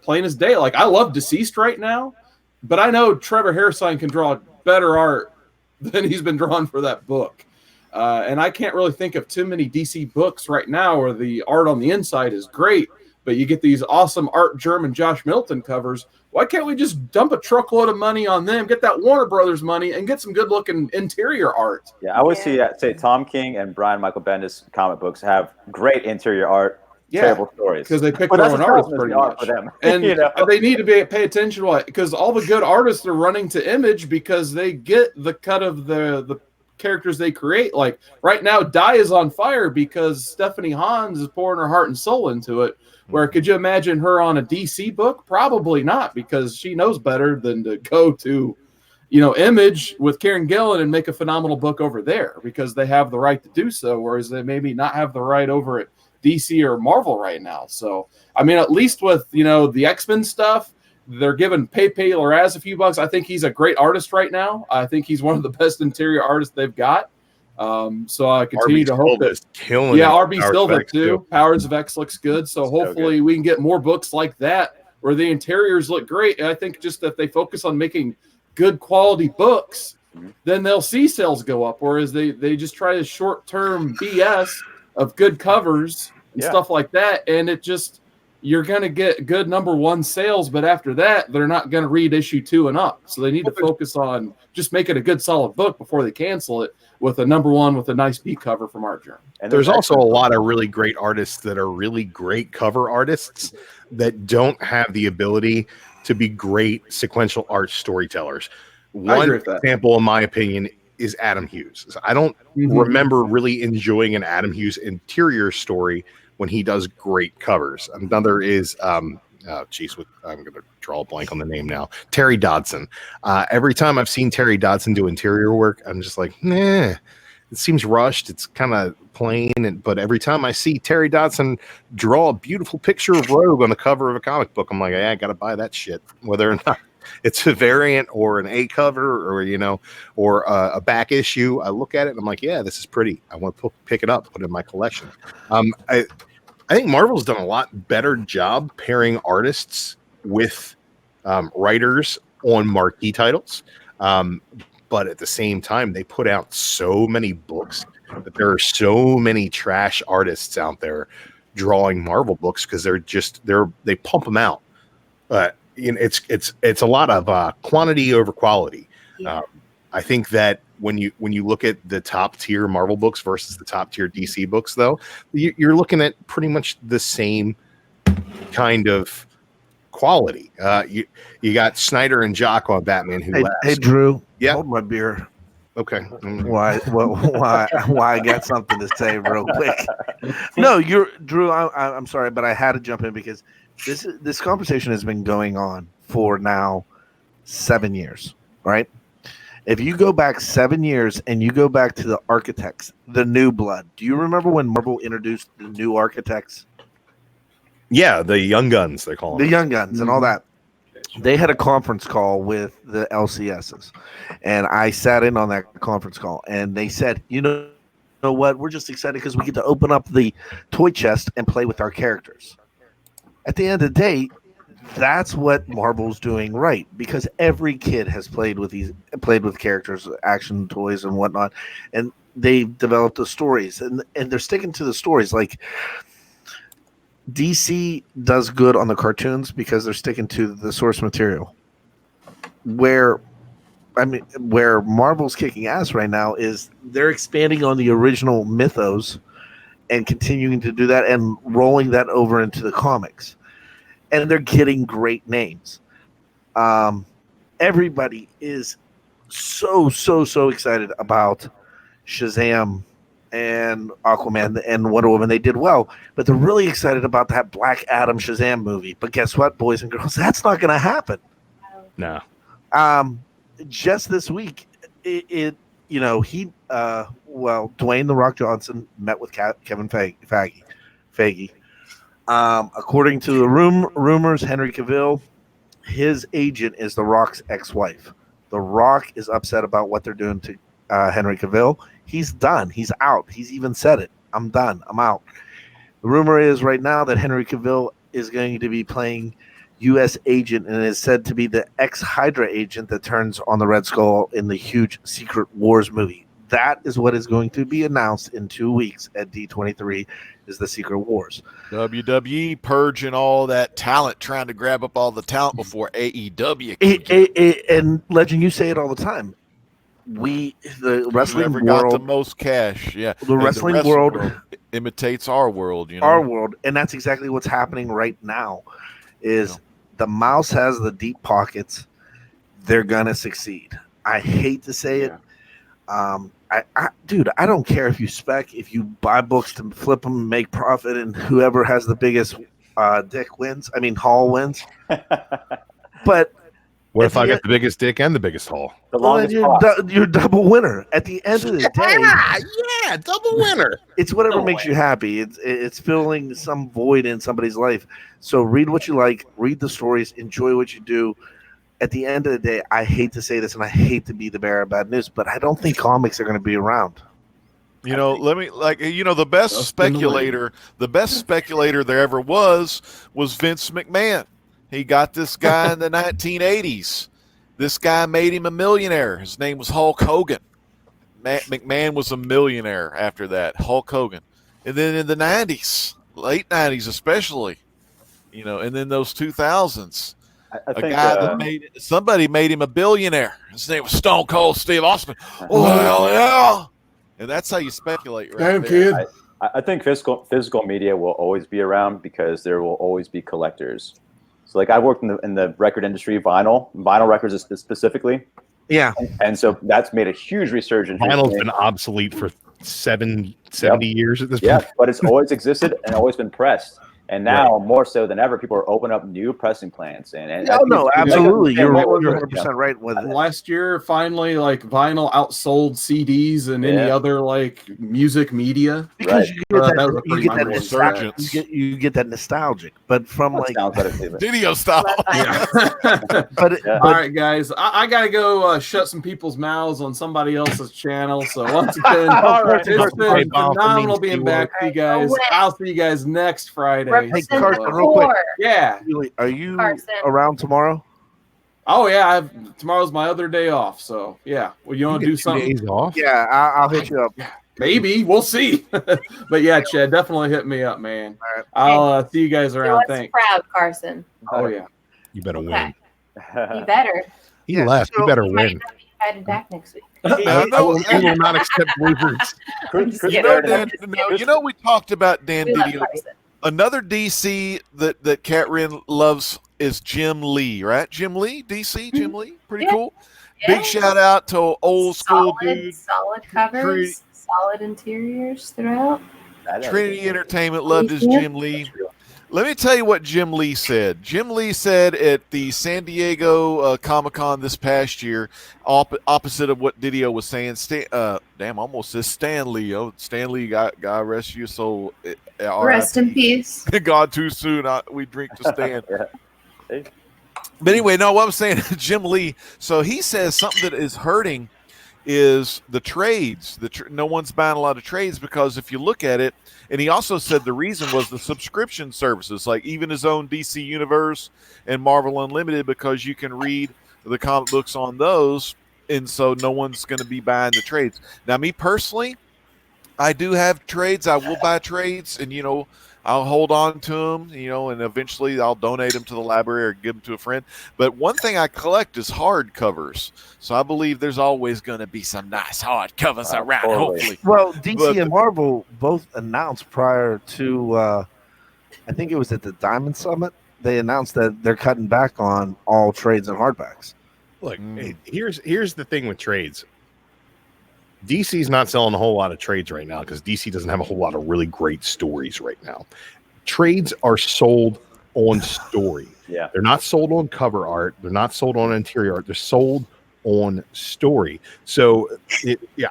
plain as day. Like, I love Deceased right now, but I know Trevor Hairsine can draw better art than he's been drawn for that book. And I can't really think of too many DC books right now where the art on the inside is great, but you get these awesome Art German Josh Milton covers. Why can't we just dump a truckload of money on them, get that Warner Brothers money, and get some good-looking interior art? Yeah, I would say Tom King and Brian Michael Bendis comic books have great interior art, terrible stories. Because they pick their own artists pretty much. And they need to pay attention to it, because all the good artists are running to Image because they get the cut of the characters they create. Like, right now, Die is on fire because Stephanie Hans is pouring her heart and soul into it. Where could you imagine her on a DC book? Probably not, because she knows better than to go to, Image with Kieran Gillen and make a phenomenal book over there, because they have the right to do so, whereas they maybe not have the right over at DC or Marvel right now. So, I mean, at least with, the X-Men stuff, they're giving Pepe Larraz a few bucks. I think he's a great artist right now. I think he's one of the best interior artists they've got. So I continue to hope that RB Silva too. Powers of X looks good. So hopefully we can get more books like that where the interiors look great. And I think just that they focus on making good quality books, then they'll see sales go up. Whereas they just try this short-term BS of good covers and stuff like that. And it just, you're going to get good #1 sales, but after that, they're not going to read issue 2 and up. So they need to focus on just making a good solid book before they cancel it with a #1 with a nice B cover from Art Germ. And there's also a lot of really great artists that are really great cover artists that don't have the ability to be great sequential art storytellers. One example, in my opinion, is Adam Hughes. I don't remember really enjoying an Adam Hughes interior story when he does great covers. Another is, I'm going to draw a blank on the name now, Terry Dodson. Every time I've seen Terry Dodson do interior work, I'm just like, nah, it seems rushed. It's kind of plain. But every time I see Terry Dodson draw a beautiful picture of Rogue on the cover of a comic book, I'm like, I got to buy that shit, whether or not it's a variant or an A cover or a back issue. I look at it and I'm like, yeah, this is pretty. I want to pick it up, put it in my collection. I think Marvel's done a lot better job pairing artists with writers on marquee titles. But at the same time, they put out so many books that there are so many trash artists out there drawing Marvel books because they pump them out. It's a lot of quantity over quality. Yeah. I think that when you look at the top tier Marvel books versus the top tier DC books, though, you're looking at pretty much the same kind of quality. You got Snyder and Jock on Batman. Hey, Drew. Yeah, hold my beer. Okay. Why I got something to say real quick. No, you're Drew. I'm sorry, but I had to jump in because this conversation has been going on for now 7 years, right? If you go back 7 years and you go back to the Architects, the New Blood, do you remember when Marvel introduced the new Architects? Yeah, the Young Guns, they call them. The Young Guns and all that. They had a conference call with the LCSs, and I sat in on that conference call, and they said, you know what, we're just excited because we get to open up the toy chest and play with our characters. At the end of the day, that's what Marvel's doing right, because every kid has played with characters, action toys and whatnot, and they've developed the stories, and they're sticking to the stories. Like DC does good on the cartoons because they're sticking to the source material. Where Marvel's kicking ass right now is they're expanding on the original mythos and continuing to do that and rolling that over into the comics. And they're getting great names. Everybody is so excited about Shazam and Aquaman and Wonder Woman. They did well, but they're really excited about that Black Adam Shazam movie. But guess what, boys and girls? That's not going to happen. No. Just this week, Dwayne The Rock Johnson met with Kevin Feige. According to the rumors, Henry Cavill, his agent is The Rock's ex-wife. The Rock is upset about what they're doing to Henry Cavill. He's done. He's out. He's even said it. I'm done. I'm out. The rumor is right now that Henry Cavill is going to be playing U.S. agent and is said to be the ex-Hydra agent that turns on the Red Skull in the huge Secret Wars movie. That is what is going to be announced in 2 weeks at D23 is the Secret Wars. WWE purging all that talent, trying to grab up all the talent before AEW. And Legend, you say it all the time. The wrestling Whoever got the world, most cash, yeah. the wrestling world imitates our world, you know. our world, and that's exactly what's happening right now. Is the mouse has the deep pockets? They're gonna succeed. I hate to say it. Dude, I don't care if you spec, if you buy books to flip them, make profit, and whoever has the biggest dick wins. I mean, Hall wins. But What if I got the biggest dick and the biggest hole? The well, longest then pause. you're double winner. At the end of the day, Yeah, double winner. it's whatever No makes way. you happy. It's filling some void in somebody's life. So read what you like, read the stories, enjoy what you do. At the end of the day, I hate to say this, and I hate to be the bearer of bad news, but I don't think comics are going to be around. You know, the best speculator there ever was Vince McMahon. He got this guy in the 1980s. This guy made him a millionaire. His name was Hulk Hogan. McMahon was a millionaire after that, Hulk Hogan. And then in the 90s, late 90s especially, you know, and then those 2000s, I think somebody made him a billionaire. His name was Stone Cold Steve Austin. Oh, hell yeah. And that's how you speculate, right? Damn, there. kid. I think physical media will always be around because there will always be collectors. So, like, I worked in the record industry, vinyl records specifically, Yeah. and so that's made a huge resurgence. Vinyl's been obsolete for 70 years at this Yeah, point. but it's always existed and always been pressed. And now, more so than ever, people are opening up new pressing plants. And No, absolutely. You're Yeah. 100% right with it. Last year, finally, like vinyl outsold CDs and any Yeah. other like music media. Because Right. you get That was a that, pretty you get that mind-blowing nostalgic. resurgence. You get that nostalgic, but from That like, sounds better too. Video style. Love Yeah. but Yeah. All right, guys. I got to go shut some people's mouths on somebody else's channel. So once again, All right. it's been Hey, Bob, phenomenal from being New back with you guys. I'll see you guys next Friday. Represent Carson, the real quick. core. Yeah. are you Carson. around tomorrow? Oh yeah. Tomorrow's my other day off. So yeah. Well, you want to do something? Days off. Yeah, I'll hit you up. Maybe we'll see. But yeah, Chad, definitely hit me up, man. All right. I'll see you guys Do around. us Thanks. proud, Carson. Oh yeah. You better Okay. win. You better. He Yeah, left. so- You better You might win. not be invited back next week. No, I will not accept losers. Chris You You know, know, Dan, you know, we talked about Dan We love Didio. Carson. Another DC that Cat Wren loves is Jim Lee, right? Jim Lee, DC, Jim Lee, pretty Yeah. cool. Yeah. Big shout out to old school dude. Solid covers, solid interiors throughout. Trinity Entertainment loved his Jim Lee. Let me tell you what Jim Lee said. Jim Lee said at the San Diego Comic-Con this past year, opposite of what Didio was saying. Almost says Stan Lee. Oh, Stan Lee, God rest your soul. Rest in peace. God, too soon. We drink to Stan. Yeah. But anyway, no, what I'm saying, Jim Lee. So he says something that is hurting is the trades. No one's buying a lot of trades because if you look at it, and he also said the reason was the subscription services, like even his own DC Universe and Marvel Unlimited, because you can read the comic books on those, and so no one's going to be buying the trades. Now, me personally, I do have trades. I will buy trades, and I'll hold on to them, and eventually I'll donate them to the library or give them to a friend. But one thing I collect is hardcovers. So I believe there's always going to be some nice hardcovers around, totally. hopefully. Well, DC But- and Marvel both announced prior to, I think it was at the Diamond Summit, they announced that they're cutting back on all trades and hardbacks. Look, here's the thing with trades. DC's not selling a whole lot of trades right now because DC doesn't have a whole lot of really great stories right now. Trades are sold on story. Yeah. They're not sold on cover art. They're not sold on interior art. They're sold on story. So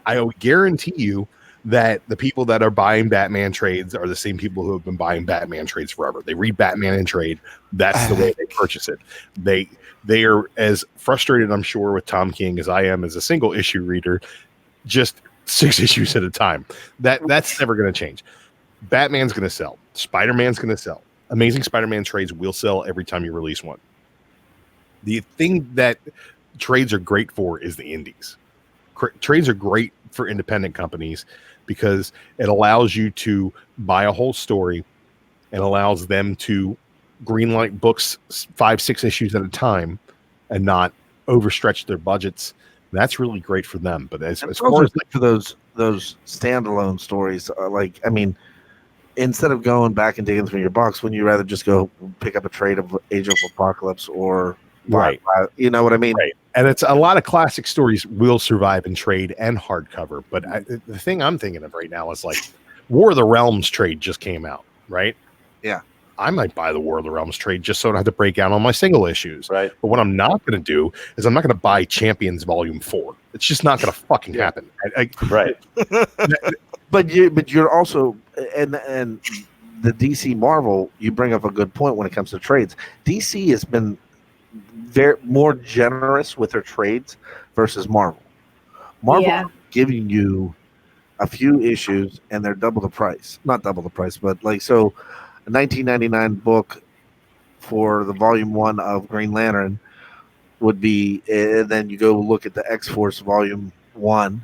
I would guarantee you that the people that are buying Batman trades are the same people who have been buying Batman trades forever. They read Batman in trade. That's the way they purchase it. They are as frustrated, I'm sure, with Tom King as I am as a single issue reader, just 6 issues at a time. That's never going to change. Batman's going to sell. Spider-Man's going to sell. Amazing Spider-Man trades will sell every time you release one. The thing that trades are great for is the indies. Trades are great for independent companies because it allows you to buy a whole story and allows them to greenlight books 5-6 issues at a time and not overstretch their budgets. That's really great for them. But as far as for those standalone stories, instead of going back and digging through your box, wouldn't you rather just go pick up a trade of Age of Apocalypse or right? You know what I mean? Right. And it's a lot of classic stories will survive in trade and hardcover. But the thing I'm thinking of right now is like War of the Realms trade just came out, right? Yeah. I might buy the War of the Realms trade just so I don't have to break out on my single issues. Right. But what I'm not going to do is I'm not going to buy Champions Volume 4. It's just not going to fucking happen. Right. But you're also and the DC Marvel, you bring up a good point when it comes to trades. DC has been very more generous with their trades versus Marvel. Marvel giving you a few issues and they're double the price. Not double the price, but like so a 1999 book for the volume 1 of Green Lantern would be, and then you go look at the X-Force volume 1,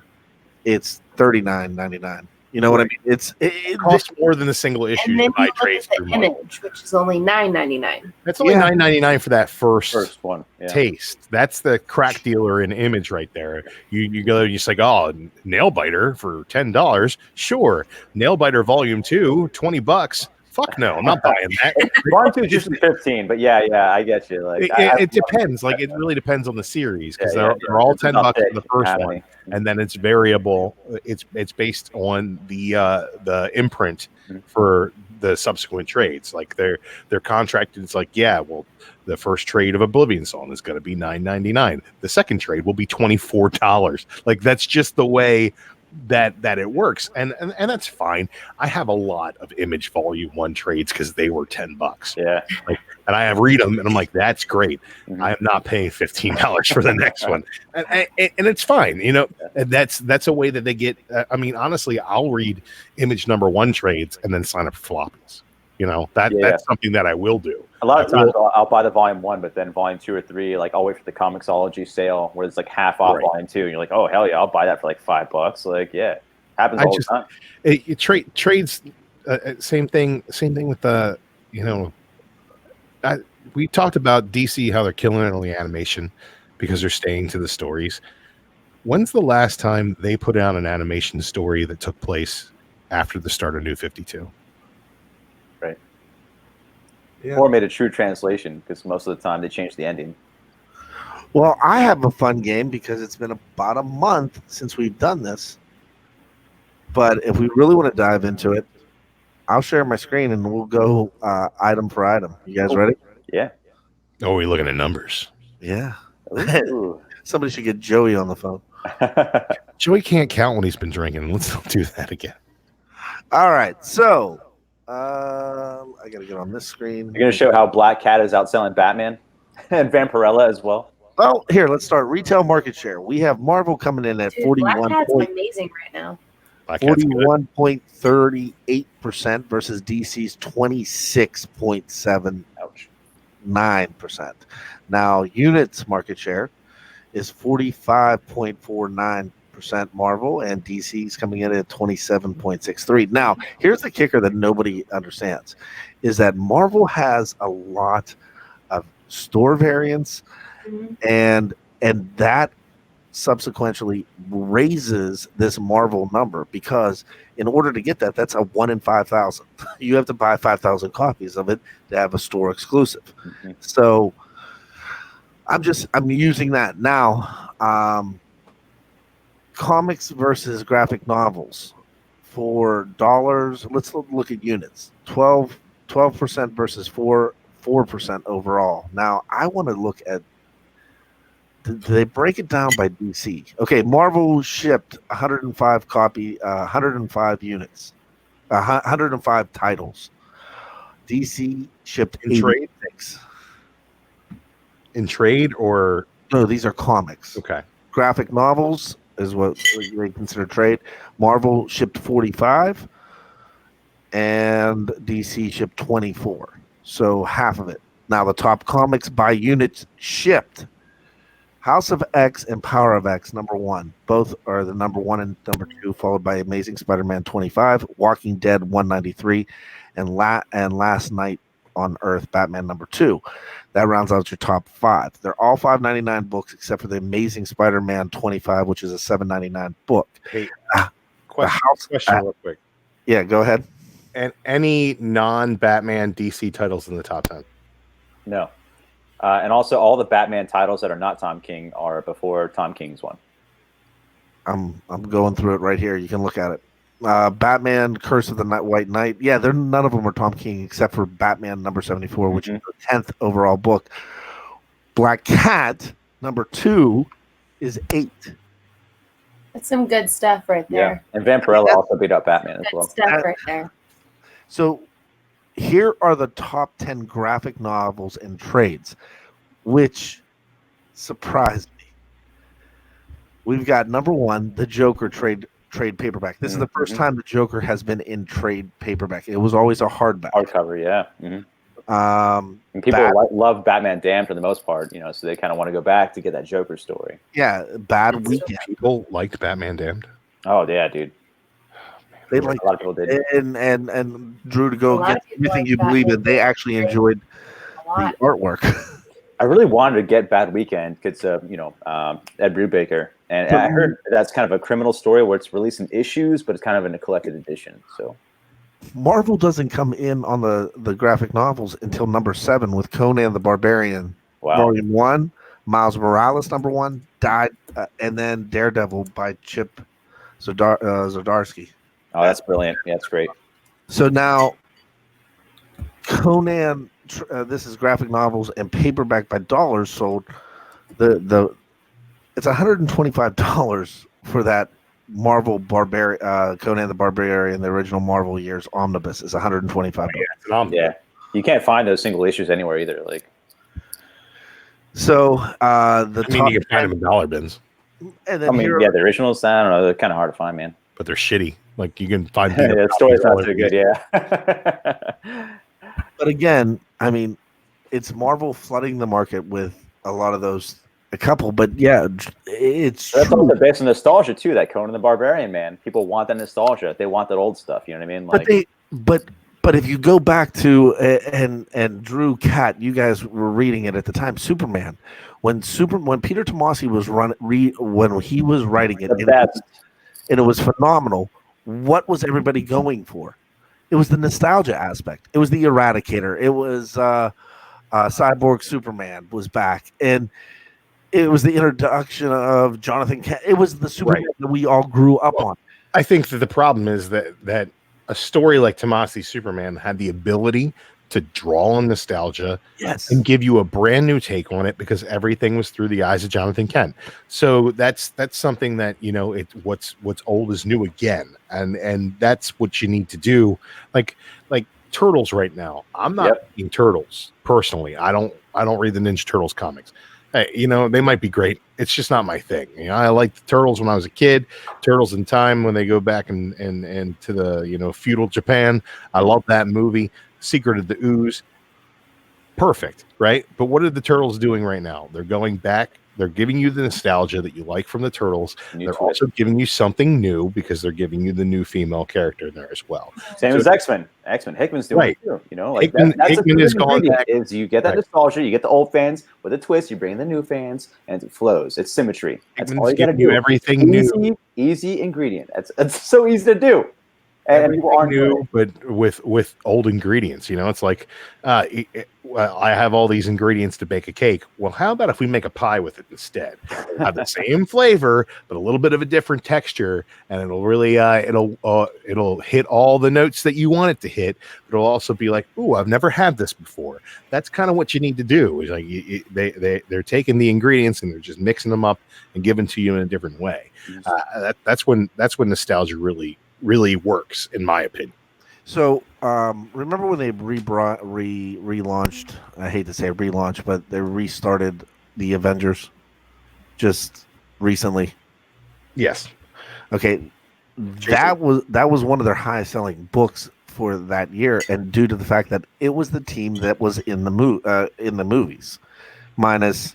it's $39.99. You know what I mean? It costs more than the single issue And then to buy you look trades at through the Marvel. Image, which is only $9.99. It's only $9.99 for that first one. Yeah. taste. That's the crack dealer in Image right there. You go and you say, oh, Nailbiter for $10. Sure. Nailbiter volume 2, $20. Fuck no, I'm not buying that. Volume 2 is usually 15, but yeah, I get you. Like it depends. Like it really depends on the series because they're all $10 for the first one, and then it's variable. It's based on the imprint for the subsequent trades. Like they're contracted. It's like the first trade of Oblivion Song is going to be $9.99. The second trade will be $24. Like that's just the way that it works, and that's fine. I have a lot of Image Volume 1 trades because they were $10. Yeah, and I read them, and I'm like, that's great. I am not paying $15 for the next one, and it's fine. You know, and that's a way that they get. Honestly, I'll read Image number 1 trades and then sign up for floppies. You know, that's something that I will do. A lot of times I'll buy the volume 1, but then volume 2 or 3, like I'll wait for the Comixology sale where it's like half off volume 2, and you're like, oh hell yeah, I'll buy that for like $5. Like happens all the time. Trades, same thing with the we talked about DC how they're killing it on the animation because they're staying to the stories. When's the last time they put out an animation story that took place after the start of New 52? Right. Yeah. Or made a true translation because most of the time they change the ending. Well, I have a fun game because it's been about a month since we've done this. But if we really want to dive into it, I'll share my screen and we'll go item for item. You guys ready? Yeah. Oh, we're looking at numbers. Yeah. Ooh. Somebody should get Joey on the phone. Joey can't count when he's been drinking. Let's not do that again. All right. So I got to get on this screen. You're going to show how Black Cat is outselling Batman and Vampirella as well. Well, here, let's start. Retail market share. We have Marvel coming in at 41. Black Cat's amazing right now. 41.38% versus DC's 26.79%. Now, units market share is 45.49% Marvel, and DC's coming in at 27.63. Now, here's the kicker that nobody understands, is that Marvel has a lot of store variants, and that subsequently raises this Marvel number, because in order to get that, that's a 1 in 5,000. You have to buy 5,000 copies of it to have a store exclusive. So I'm using that now. Comics versus graphic novels for dollars. Let's look at units. 12% versus 4% overall. Now I want to look at they break it down by DC. Okay, Marvel shipped 105 units, 105 titles. DC shipped In trade? 86. In trade or No, these are comics. okay. Graphic novels is what they consider trade. Marvel shipped 45, and DC shipped 24. So half of it. Now the top comics by units shipped. House of X and Power of X, number 1. Both are the number 1 and number 2, followed by Amazing Spider-Man 25, Walking Dead 193, and Last Night on Earth, Batman number 2. That rounds out your top 5. They're all $5.99 books, except for the Amazing Spider-Man 25, which is a $7.99 book. Hey, Question real quick. Yeah, go ahead. And any non-Batman DC titles in the top 10? No. And also, all the Batman titles that are not Tom King are before Tom King's one. I'm going through it right here. You can look at it. Batman, Curse of the White Knight. Yeah, none of them are Tom King except for Batman number 74, which is the 10th overall book. Black Cat number 2 is 8. That's some good stuff right there. Yeah, and Vampirella also beat up Batman as Good well. stuff right there. So here are the top 10 graphic novels and trades, which surprised me. We've got number 1, the Joker trade paperback. This is the first time the Joker has been in trade paperback. It was always a hardback. Hardcover, yeah. And people love Batman Damned for the most part, so they kind of want to go back to get that Joker story. Yeah, Bad Weekend. People liked Batman Damned. Oh yeah, dude. They liked a lot of people did. And Drew, to go A lot get of people everything like you believe in, Batman they actually enjoyed A lot. the artwork. I really wanted to get Bad Weekend because Ed Brubaker, and I heard that's kind of a criminal story where it's released in issues, but it's kind of in a collected edition. So Marvel doesn't come in on the graphic novels until number 7 with Conan the Barbarian, Volume 1, Miles Morales number 1, died, and then Daredevil by Chip Zdarsky. Oh, that's brilliant. Yeah, that's great. So now Conan, this is graphic novels and paperback by dollars sold. It's $125 for that Marvel Conan the Barbarian, the original Marvel years omnibus is $125. Yeah, you can't find those single issues anywhere either. Like, so you can find them in dollar bins, and then the originals. I don't know, they're kind of hard to find, man. but they're shitty. Like you can find. The story's not so good. Yeah. But again, I mean, it's Marvel flooding the market with a lot of those. A couple, but yeah, it's that's true. also based on nostalgia too. That Conan the Barbarian, man, people want that nostalgia. They want that old stuff. You know what I mean? Like, but if you go back to and Drew Cat, you guys were reading it at the time. Superman, when Peter Tomasi was when he was writing it, and it was phenomenal. What was everybody going for? It was the nostalgia aspect. It was the Eradicator. It was Cyborg Superman was back, and it was the introduction of Jonathan Kent. It was the Superman that we all grew up on. I think that the problem is that a story like Tomasi's Superman had the ability to draw on nostalgia, and give you a brand new take on it because everything was through the eyes of Jonathan Kent. So that's something that what's old is new again, and that's what you need to do. Like Turtles right now. I'm not reading Turtles personally. I don't read the Ninja Turtles comics. Hey, they might be great. It's just not my thing. I liked the Turtles when I was a kid. Turtles in Time when they go back and to the feudal Japan. I love that movie. Secret of the Ooze. Perfect, right? But what are the Turtles doing right now? They're going back. They're giving you the nostalgia that you like from the Turtles. They're also giving you something new because they're giving you the new female character in there as well. Same as X-Men. Hickman's doing it too. Hickman is going back. Is you get that nostalgia, you get the old fans with a twist, you bring in the new fans, and it flows. It's symmetry. That's all you got to do. Everything new. Easy ingredient. It's so easy to do. and people aren't new, but with old ingredients. You know, it's like well, I have all these ingredients to bake a cake. Well, how about if we make a pie with it instead? It'll have the same flavor, but a little bit of a different texture, and it'll really it'll hit all the notes that you want it to hit. But it'll also be like, ooh, I've never had this before. That's kind of what you need to do. Is like they're taking the ingredients and they're just mixing them up and giving to you in a different way. That's when nostalgia really works, in my opinion. So, remember when they relaunched? I hate to say relaunch, but they restarted the Avengers just recently. Yes. Okay, that was one of their highest selling books for that year, and due to the fact that it was the team that was in the movies, minus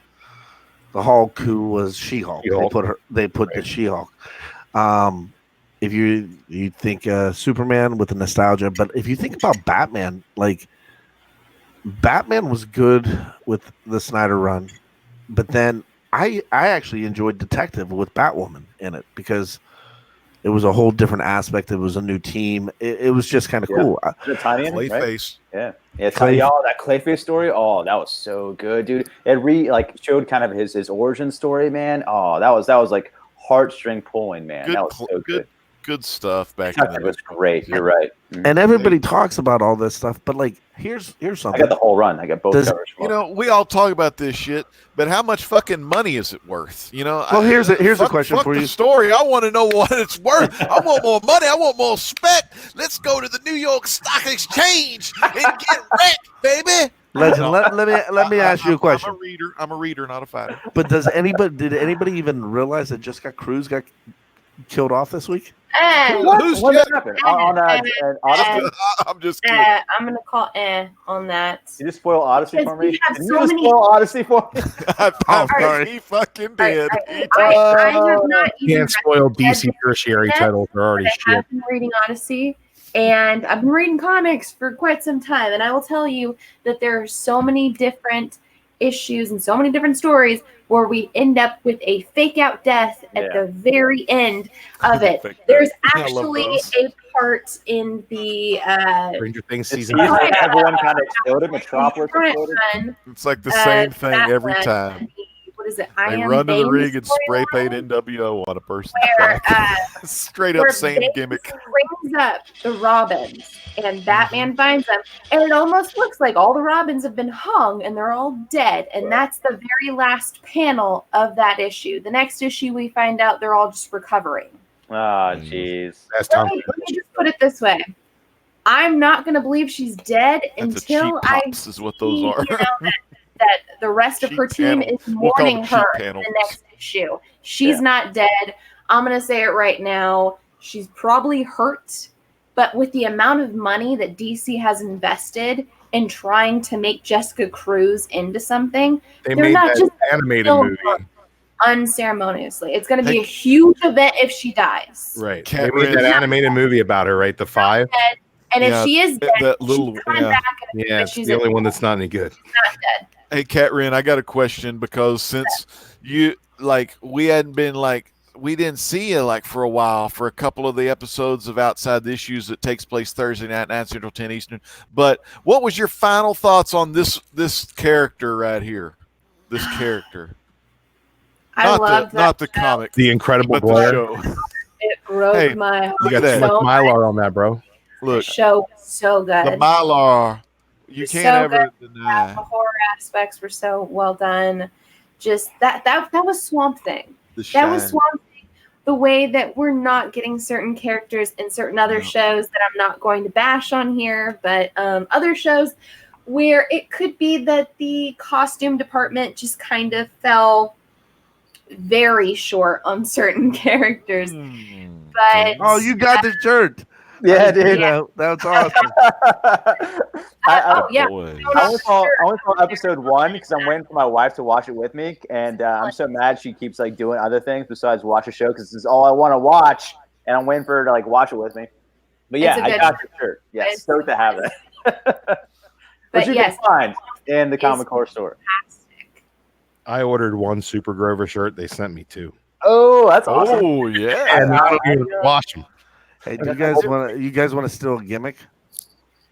the Hulk, who was She-Hulk. They put the She-Hulk. If you think Superman with the nostalgia, but if you think about Batman, like Batman was good with the Snyder run, but then I actually enjoyed Detective with Batwoman in it because it was a whole different aspect. It was a new team. It was just kind of cool. The tiny Clayface. Right? Yeah. Y'all, that Clayface story. Oh, that was so good, dude. It showed kind of his origin story, man. Oh, that was like heartstring pulling, man. That was so good. Good stuff back in the day. It was great. You're right. And everybody talks about all this stuff, but like, here's something. I got the whole run. I got both covers. You know, we all talk about this shit, but how much fucking money is it worth? You know. Well, here's a question for you. The story. I want to know what it's worth. I want more money. I want more spec. Let's go to the New York Stock Exchange and get wrecked, baby. Legend, let me ask you a question. I'm a reader, not a fighter. But did anybody even realize that Jessica Cruz got killed off this week? What happened? On Odyssey? I'm just kidding. I'm gonna call on that. You just spoil Odyssey for me. Because we have so many- spoil Odyssey for me. I'm sorry. He fucking did. I have not even Can't spoil DC tertiary titles. They're already I shit. have been reading Odyssey, and I've been reading comics for quite some time, and I will tell you that there are so many different issues and so many different stories where we end up with a fake out death at the very end of it. There's actually a part in the Stranger Things season. Everyone kind of exploded. Metropolis exploded. It's like the same thing every time. What is it? They run to the rig and spray paint NWO on a person. Straight up same gimmick. Brings up the Robins, and Batman finds them, and it almost looks like all the Robins have been hung and they're all dead. And that's the very last panel of that issue. The next issue, we find out they're all just recovering. Oh, jeez. Let me just put it this way. I'm not going to believe she's dead until I is what those are. That the rest of her team is mourning her in the next issue. She's not dead. I'm going to say it right now. She's probably hurt, but with the amount of money that DC has invested in trying to make Jessica Cruz into something, They they're made not that just animated killing movie. her unceremoniously. It's going to be a huge event if she dies. Right. They made that animated movie about her, right? The Five. And if she is dead, that little, she's coming back. And It's she's the only one that's not any good. not dead. Hey, Catrin, I got a question because since we didn't see you like for a while for a couple of the episodes of Outside the Issues that takes place Thursday night, 9 Central, 10 Eastern. But what was your final thoughts on this character right here? This character. Not the comic. The Incredible but the Blair. show. It broke my heart. You got that. Slick so Mylar on that, bro. Look, The show was so good. the Mylar. You It's can't so ever good. deny. The horror aspects were so well done. Just that was Swamp Thing. The That was shine. Swamp Thing. The way that we're not getting certain characters in certain other shows that I'm not going to bash on here, but other shows where it could be that the costume department just kind of fell very short on certain characters. But Oh, you got the shirt. Yeah, dude. That's awesome. I Boy. only saw episode 1 because I'm waiting for my wife to watch it with me, and I'm so mad she keeps like doing other things besides watch a show because this is all I want to watch, and I'm waiting for her to like watch it with me. But yeah, It's a I good got your shirt. Yeah, It's stoked to have that. But you yes, can find in the comic horror store. fantastic. I ordered one Super Grover shirt. They sent me two. Oh, that's awesome. Oh yeah. And I don't even wash them. Hey, do you guys want to steal a gimmick?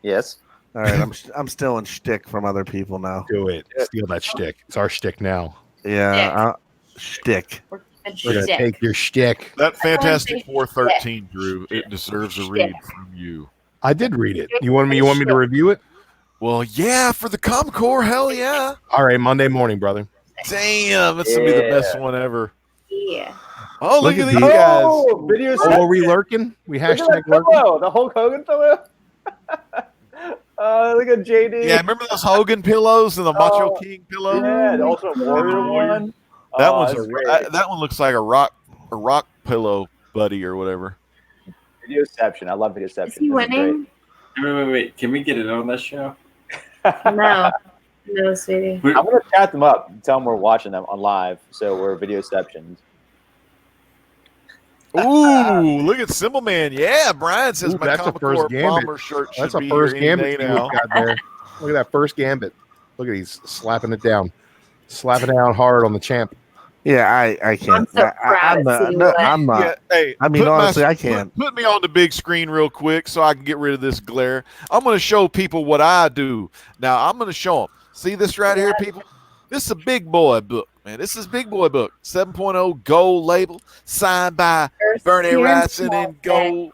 Yes. All right, I'm stealing shtick from other people now. Do it. Steal that shtick. It's our shtick now. Yeah, shtick. We're keeping We're gonna shit. take your shtick. That Fantastic Shtick. 413, Drew. It deserves a read from you. I did read it. You want me to review it? Well, yeah, for the Comcore, hell yeah. All right, Monday morning, brother. Damn, it's gonna be the best one ever. Yeah. Oh, look Look at at these these. guys. Oh, video Oh, are we lurking? We Look at hashtag that lurking. pillow, the Hulk Hogan pillow. Look at JD. Yeah, remember those Hogan pillows and the Macho Oh, King pillow? Yeah, the Ultimate Warrior one. That Oh, one's that's great. that one looks like a rock pillow buddy or whatever. Videoception. I love Videoception. Is he This is great. winning? Wait. Can we get it on this show? No. No, sweetie. I'm gonna chat them up and tell them we're watching them on live, so we're Videoceptions. Ooh, look at Symbol Man. Yeah, Brian says Ooh, my that's a Commodore first gambit. bomber shirt should That's a be first here any gambit day you now. got there. Look at that first gambit. Look at he's slapping it down. Slapping down hard on the champ. Yeah, I can't. I'm so proud of City West. I'm not. Yeah, hey, I mean, put honestly, I can't. Put me on the big screen real quick so I can get rid of this glare. I'm going to show people what I do. Now, I'm going to show them. See this right here, people? This is a big boy book, man. This is big boy book. 7.0 gold label, signed by First Bernie appearance Wrightson in Smallville. gold.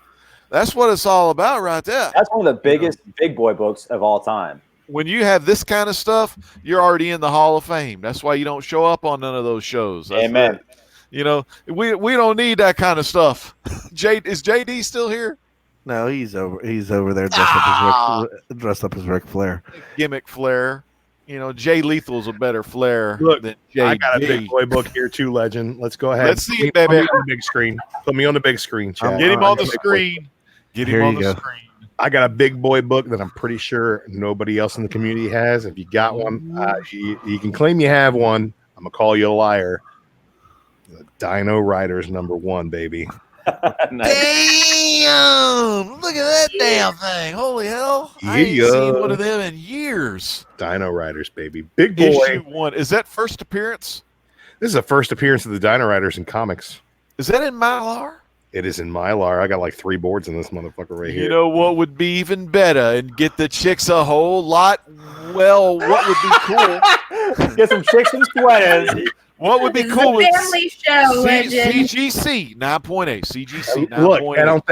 That's what it's all about right there. That's one of the biggest big boy books of all time. When you have this kind of stuff, you're already in the Hall of Fame. That's why you don't show up on none of those shows. That's Amen. right. You know, we don't need that kind of stuff. Is JD still here? No, he's over there dressed up as Ric Flair. Gimmick Flair. You know, Jay Lethal's a better Flair Look, than JD. I got a big boy book here too, Legend. Let's go ahead. Let's see it, Put me baby. on the big screen. Put me on the big screen, Chad. Get him All on the right. screen. Get Here him on you the go. screen. I got a big boy book that I'm pretty sure nobody else in the community has. If you got one, you can claim you have one. I'm gonna call you a liar. The Dino Riders #1, baby. Damn! Look at that damn thing. Holy hell. I ain't Yeah. seen one of them in years. Dino Riders, baby. Big boy. Issue 1. Is that first appearance? This is the first appearance of the Dino Riders in comics. Is that in Mylar? It is in Mylar. I got like 3 boards in this motherfucker right here. You know what would be even better and get the chicks a whole lot? Well, what would be cool? Get some chicks and sweaters. What would be This is cool a with family show, Legend. CGC 9.8. CGC 9.8. Look,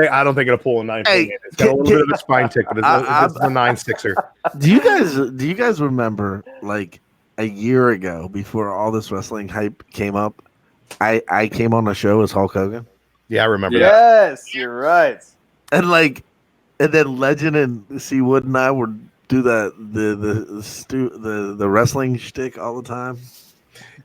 I don't think it'll pull a 9. Hey, It's got a little bit of a spine tick, but it's a 9-6er. Do you guys remember like a year ago before all this wrestling hype came up? I came on the show as Hulk Hogan, Yeah, I remember that. Yes, you're right. and then Legend and C Wood and I would do the wrestling shtick all the time.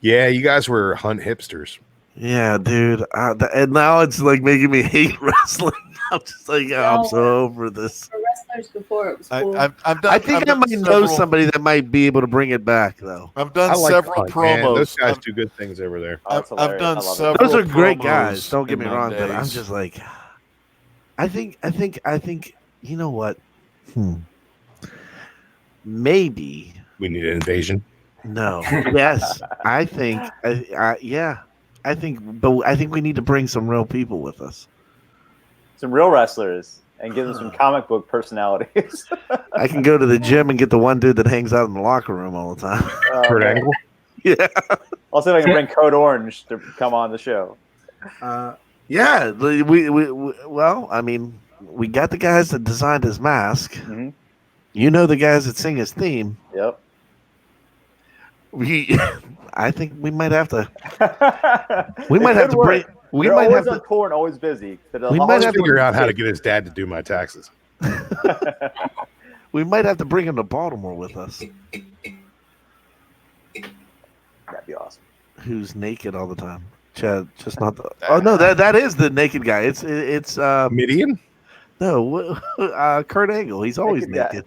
Yeah, you guys were hunt hipsters. Yeah, dude. And now it's like making me hate wrestling. I'm just like, I'm so over this. For wrestlers before it was cool. I've done, I think I've I done might know several- somebody that might be able to bring it back, though. I've done I like several Hunt, man. promos. Those guys I've, do good things over there. Oh, that's I've hilarious. done I love it. several. Those are great promos guys. Don't get in me my wrong, but I'm days. just like, I think, you know what? Maybe We need an invasion. no. Yes, I think, yeah, I think we need to bring some real people with us. Some real wrestlers and give them some comic book personalities. I can go to the gym and get the one dude that hangs out in the locker room all the time. Kurt Angle. Yeah. I'll see if I can bring Code Orange to come on the show. Yeah, we well, I mean, we got the guys that designed his mask. Mhm. You know the guys that sing his theme. Yep. I think we might have to. We It might have could to work. bring. We They're might always have on to. tour and always busy. We might have to Figure out how to get his dad to do my taxes. We might have to bring him to Baltimore with us. That'd be awesome. Who's naked all the time? Chad, just not the. Oh no, that is the naked guy. It's Midian? no, Kurt Angle. He's always Naked guy. naked.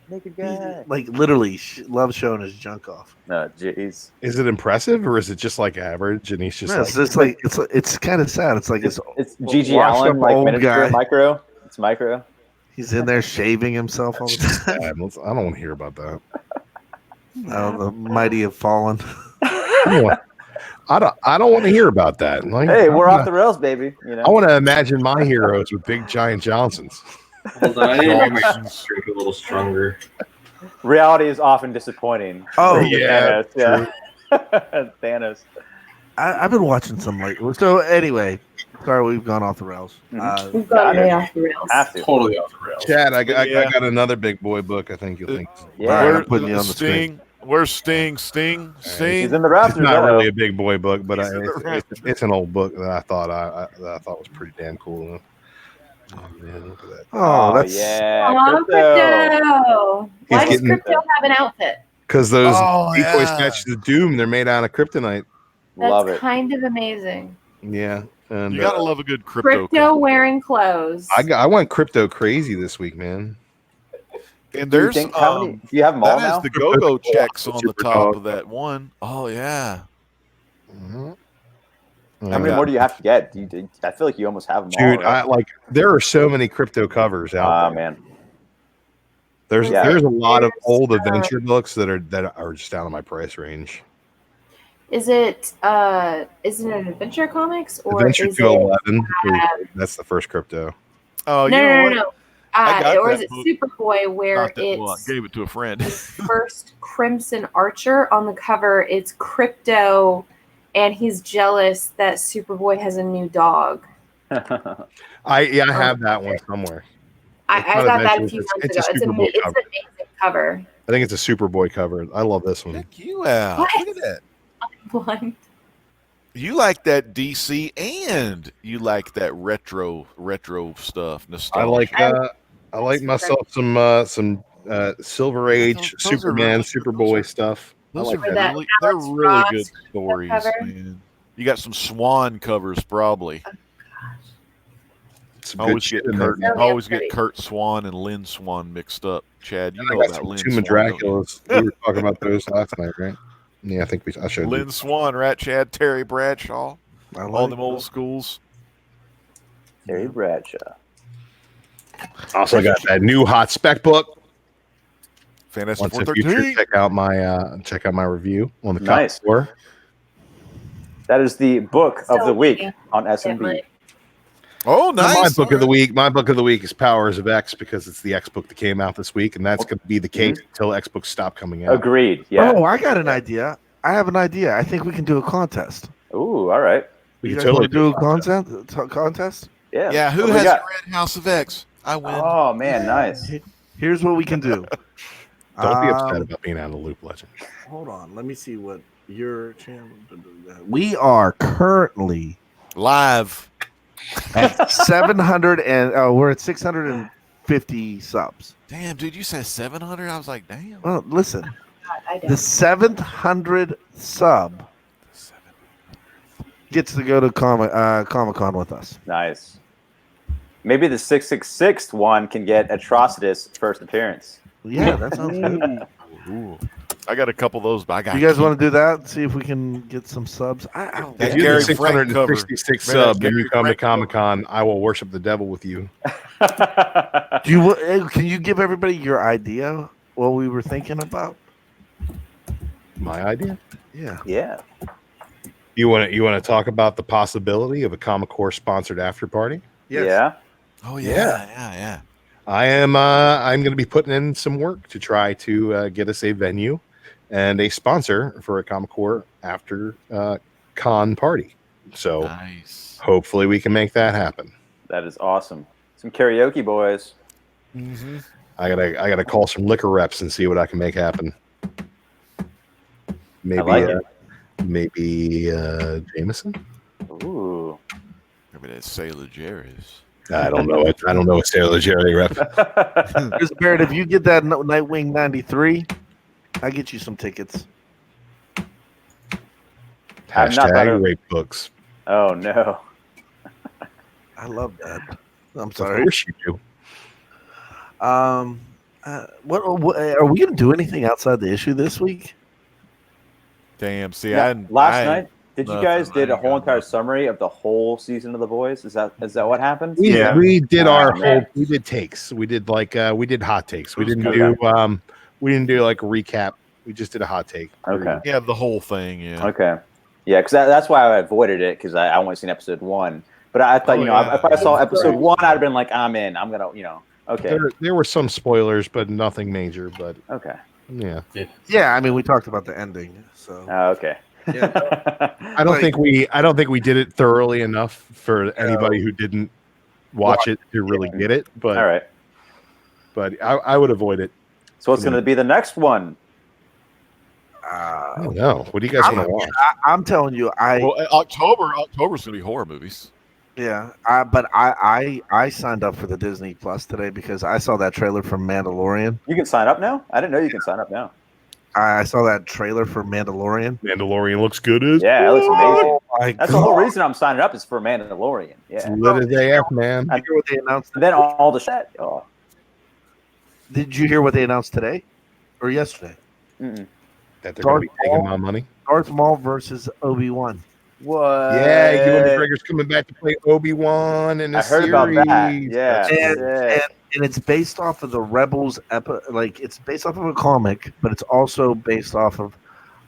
Naked He, guy. like literally loves showing his junk off. No, jeez. Is it impressive or is it just like average? And he's just No, like, it's kind of sad. It's like It's Gigi washed Allen, up like old miniature, guy. micro. It's micro. He's in there shaving himself all the time. "God, I don't want to hear about that. Oh, the mighty have fallen. I I don't want to hear about that. Like, Hey, we're off the rails, baby. You know. I want to imagine my heroes with big giant Johnsons. Hold on, I need to make my drink a little stronger. Reality is often disappointing. Oh, yeah, Thanos, yeah. Thanos. I've been watching some lately. So anyway, sorry we've gone off the rails. We've gone way off the rails. Have to. Totally off the rails. Chad, I got another big boy book. I think you'll think. Yeah. All right, I'm Where- putting you on the screen. Sting. Where's Sting? Sting. He's Sting. in the Raptors. It's not though. really a big boy book, but He's in the it's an old book that I thought was pretty damn cool. Oh man, look at that! Oh, that's yeah. Oh, crypto. Why does getting- crypto have an outfit? Because those Oh, decoy yeah. statues of doom, they're made out of kryptonite. That's Love it. kind of amazing. Yeah, and You gotta love a good crypto. Crypto wearing clothes. I went crypto crazy this week, man. And Do you there's think, how many? Do you have them all that has now? the go-go checks on the Super top dog. of that one. Oh yeah. Mhm. How many more do you have to get? I feel like you almost have them Dude, all. Right? there are so many crypto covers out there. Man. There's Yeah. there's a lot of old There's, adventure books that are just out of my price range. Is it an adventure comics or Adventure is it 211, that's the first crypto. Oh, you no, know no, what? no, no. I got or is that it book. Superboy where Not that, it's well, I gave it to a friend. the first Crimson Archer on the cover? It's Crypto, and he's jealous that Superboy has a new dog. I have that one somewhere. I It's not got that a adventure, few it's- months it's a ago. It's an Superboy cover. amazing cover. I think it's a Superboy cover. I love this one. Check you out. What? Look at that. Blind. You like that DC and you like that retro stuff. Nostalgia. I like myself some Silver Age, Those are Superman, really- Superboy stuff. I Those like are For that. that really, they're Alex really Ross good stories, cover. man. You got some Swan covers, probably. Some I good always shit get in there. Kurt. there. I always Pretty. get Kurt Swan and Lynn Swan mixed up. Chad, you I know got about some Lynn Tomb Swan. of don't you? Draculas. We were talking about those last night, right? Yeah, I think I showed you. Lynn Swan, right? Chad, Terry Bradshaw, I all like them old schools. Terry Bradshaw. Also got that new hot spec book. Fantastic Once in future, 413. check out my review on the Nice. top floor. That is the book of So the week yeah. on SMB. Definitely. Oh, nice. My book of the week. My book of the week is Powers of X because it's the X book that came out this week, and that's going to be the case until X books stop coming out. Agreed. Yeah. Oh, I got an idea. I have an idea. I think we can do a contest. Ooh, all right. We You can guys totally want to do a contest. contest? Yeah. Yeah, who What do we has got? Red House of X? I win. Oh man, nice. Here's what we can do. Don't be upset Um, about being out of the loop, Legend. Hold on. Let me see what your channel. We are currently Live. at 700 and we're at 650 subs. Damn, dude, you said 700? I was like, damn. Well, listen, I the don't. 700 sub gets to go to Comic-Con with us. Nice. Maybe the 666 one can get Atrocitus first appearance. Yeah, that sounds good. Ooh. I got a couple of those, but I got You guys want to do that? See if we can get some subs. I don't That If you're Gary the Frank cover. 666 Remember that sub and you Gary come to Frank cover? Comic Con, I will worship the devil with you. Do you can you give everybody your idea what we were thinking about? My idea. Yeah. Yeah. You want to talk about the possibility of a Comic Core sponsored after party? Yeah. Oh, yeah. I'm going to be putting in some work to try to get us a venue and a sponsor for a Comic Core after con party. So Nice. hopefully we can make that happen. That is awesome. Some karaoke boys. Mm-hmm. I gotta call some liquor reps and see what I can make happen. Maybe like it. maybe Jameson. Ooh. Remember that Sailor Jerry's. I don't know it. I don't know a Sailor Jerry rep. Chris Barrett, if you get that Nightwing 93, I get you some tickets. I'm not Hashtag better. rape books. Oh no. I love that. I'm Of sorry. course you do. What are we going to do anything outside the issue this week? Damn, see, Yeah, last night, did you nothing. guys did I a ain't whole got entire nothing. summary of the whole season of The Boys? Is that what happened? We did our man. whole. We did takes. We did we did hot takes. We It was didn't good. do we didn't do like a recap. We just did a hot take. Okay. Yeah, the whole thing, yeah. Okay. Yeah, because that's why I avoided it because I only seen episode 1. But I thought, if I saw episode 1, I'd have been like, I'm in. I'm gonna, okay. There were some spoilers, but nothing major. But Okay. yeah, Yeah, I mean, we talked about the ending, so Okay. I don't think we did it thoroughly enough for anybody who didn't watch it to really get it. But All right. but I would avoid it. So what's going to be the next one? I don't know. What do you guys want to watch? I'm telling you, Well, October's gonna be horror movies. but I signed up for the Disney Plus today because I saw that trailer for Mandalorian. You can sign up now? I didn't know you can sign up now. I saw that trailer for Mandalorian. Mandalorian looks good as Yeah, it looks amazing. My That's the whole God. reason I'm signing up is for Mandalorian. Yeah. lit as AF, man. Did you hear what they announced? And then all the shit. Oh. Did you hear what they announced today or yesterday? Mm-mm. That they're going to be taking my money. Darth Maul versus Obi-Wan. What? Yeah, Ewan McGregor's coming back to play Obi-Wan in a I heard series. about that. Yeah. That's Yeah. And it's based off of the Rebels it's based off of a comic, but it's also based off of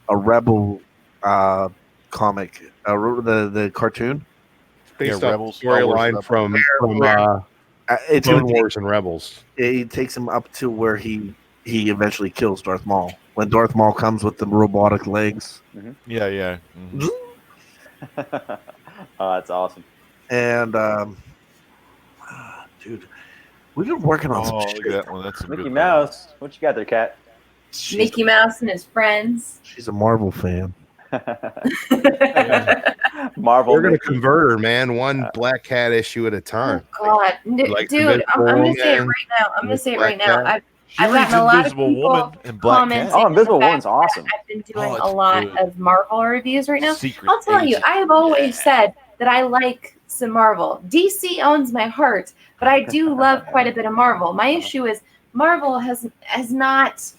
a Rebel comic, the cartoon. based Yeah, on Rebels, Star Wars, storyline Rebels. from It's Clone gonna Wars and Rebels. it takes him up to where he eventually kills Darth Maul. When Darth Maul comes with the robotic legs, Yeah. Mhm. Oh, that's awesome. and dude, we've been working on some Oh, shit. look at that one. That's a Mickey good Mouse. What you got there, Cat? Mickey Mouse and his friends. She's a Marvel fan. Marvel. We're going to Mickey. convert her, man. One Black Cat issue at a time. God, Like dude, I'm gonna say it Woman, right now. I'm gonna say it Black right now. Cat. I've gotten a lot of Invisible people Woman and Black commenting. Cat. Oh, Invisible the fact Woman's awesome. that I've been doing it's a lot good. of Marvel reviews right now. Secret I'll tell you, Agent. I have always said that I like some Marvel. DC owns my heart, but I do love quite a bit of Marvel. My issue is Marvel has not.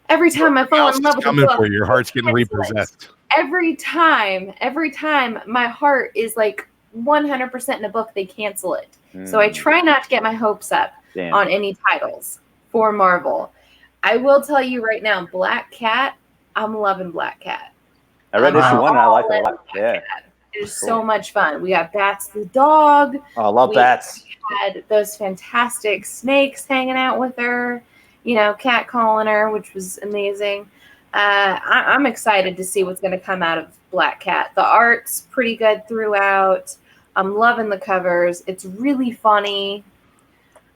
Every time I fall in love with a coming book, for you. Your heart's getting cancel it. repossessed. Every time, my heart is like 100% in a book. They cancel it. So I try not to get my hopes up Damn. on any titles for Marvel. I will tell you right now, Black Cat, I'm loving Black Cat. I read issue 1 and I like it a lot. Yeah. It is so much fun. We got Bats the dog. Oh, I love We bats. had those fantastic snakes hanging out with her, cat calling her, which was amazing. I'm excited to see what's going to come out of Black Cat. The art's pretty good throughout. I'm loving the covers. It's really funny.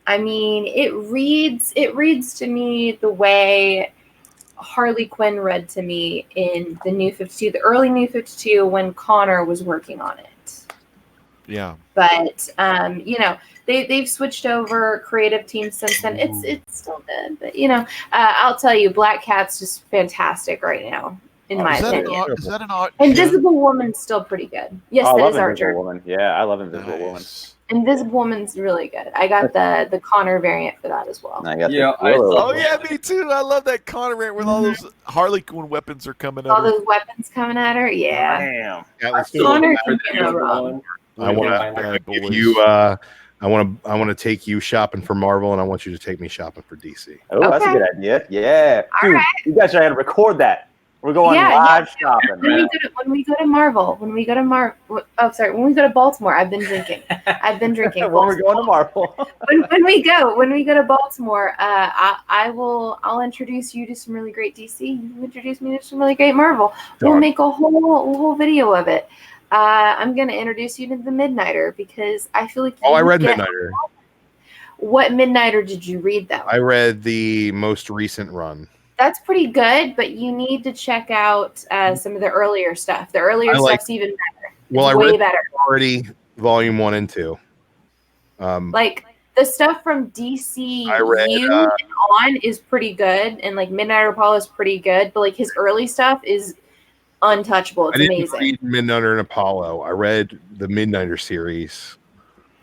I mean, it reads to me the way Harley Quinn read to me in the New 52, the early New 52 when Connor was working on it. Yeah. But they've switched over creative teams since then. It's still good, but I'll tell you, Black Cat's just fantastic right now, in my opinion. Is that an art? Invisible Woman's still pretty good. Yes, Oh, I that love is Archer. Invisible Woman. Yeah, I love Invisible Woman. Nice. Invisible Woman's really good. I got the Connor variant for that as well. And I got Yeah, the Willow. Oh yeah, me too. I love that Connor rant with all those Harley Quinn weapons are coming at All her. those weapons coming at her, yeah. Damn. Yeah, let's do it. Connor For can the go other wrong. one, I want Bad to give boys. you. I want to take you shopping for Marvel, and I want you to take me shopping for DC. Oh, that's a Okay. good idea. Yeah. All Dude, right. you guys are going to record that. We're going Yeah, live shopping. When we go to Marvel, when we go to Baltimore, I've been drinking. when we're going to Marvel. when we go to Baltimore, I'll introduce you to some really great DC. You introduce me to some really great Marvel. We'll Darn. make a whole video of it. I'm gonna introduce you to the Midnighter because I feel like Oh, I read get- Midnighter. What Midnighter did you read though? I read the most recent run. That's pretty good, but you need to check out some of the earlier stuff. The earlier I like- stuff's even better. Well, It's I way read better. already volume 1 and 2. Like the stuff from DC I read, and on is pretty good, and like Midnight Apollo is pretty good, but like his early stuff is untouchable. I It's didn't amazing. read Midnighter and Apollo. I read the Midnighter series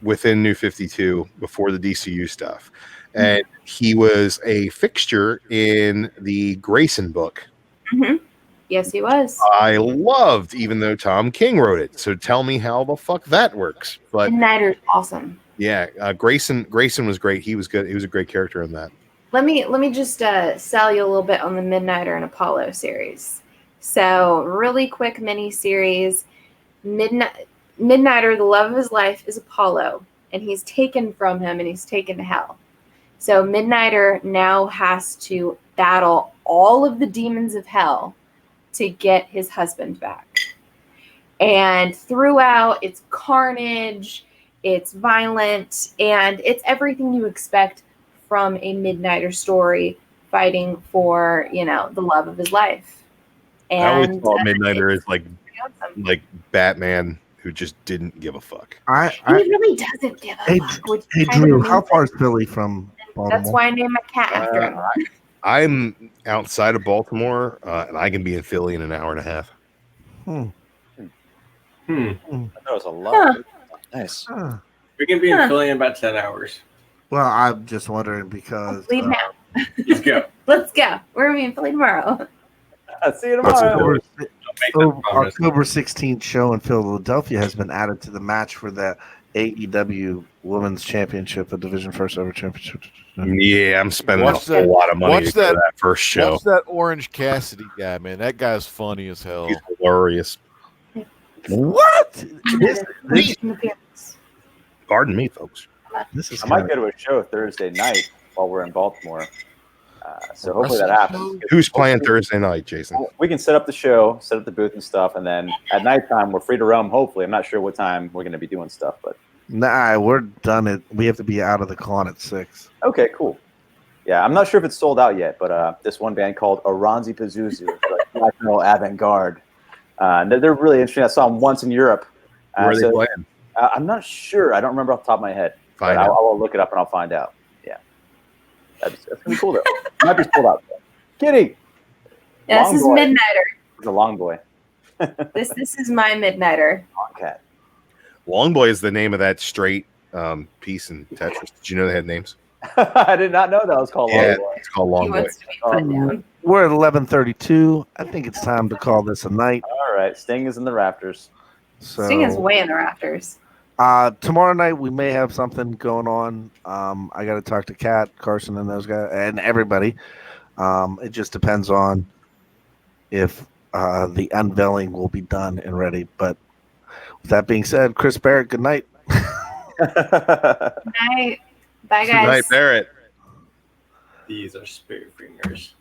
within New 52 before the DCU stuff. And he was a fixture in the Grayson book. Mhm. Yes, he was. I loved, even though Tom King wrote it. So tell me how the fuck that works. But Midnighter's awesome. yeah, Grayson was great. He was good. He was a great character in that. Let me just sell you a little bit on the Midnighter and Apollo series. So, really quick mini series. Midnighter, the love of his life, is Apollo, and he's taken from him and he's taken to hell. So, Midnighter now has to battle all of the demons of hell to get his husband back. And throughout, it's carnage, it's violent, and it's everything you expect from a Midnighter story fighting for, the love of his life. And I always thought Midnighter is like awesome. Batman who just didn't give a fuck. He really doesn't give a Hey, fuck. Which hey kind of Drew, how amazing. far is Philly from Baltimore? That's why I named my cat after him. I'm outside of Baltimore, and I can be in Philly in an hour and a half. That was a lot. Nice. Huh. We can be in Philly in about 10 hours. Well, I'm just wondering because Leave now. Let's go. Let's go. We're gonna be in Philly tomorrow. See you tomorrow. Make that promise. October 16th show in Philadelphia has been added to the match for the AEW Women's Championship, a Division First Ever Championship. Yeah, I'm spending Watch a that- lot of money watch to go to that- that first show. Watch that Orange Cassidy guy, man. That guy's funny as hell. He's hilarious. What? This Pardon me, folks. is I might kinda- go to a show Thursday night while we're in Baltimore. So hopefully that happens. Who's playing Thursday night, Jason? We can set up the show, set up the booth and stuff, and then at nighttime we're free to roam. Hopefully, I'm not sure what time we're going to be doing stuff, but Nah, we're done. We have to be out of the con at 6. okay, cool. Yeah, I'm not sure if it's sold out yet, but this one band called Aranzi Pazuzu, like black metal avant-garde. They're really interesting. I saw them once in Europe. Where are they so, playing? I'm not sure. I don't remember off the top of my head. Find But out. I'll look it up and I'll find out. Yeah, that's gonna be cool though. Might be sold out. Though. Kidding. Yeah, Long this is boy. Midnighter. He's a long boy. This is my Midnighter. Long cat. Long Boy is the name of that straight piece in Tetris. Did you know they had names? I did not know that was called Yeah, Long Boy. it's called He Long Boy. wants to be put down. We're at 11:32. I think it's time to call this a night. All right, Sting is in the rafters. So Sting is way in the rafters. tomorrow night we may have something going on. I got to talk to Kat, Carson, and those guys, and everybody. It just depends on if the unveiling will be done and ready. But with that being said, Chris Barrett, good night. Good night. Bye, Good guys. night, Barrett. These are spirit fingers.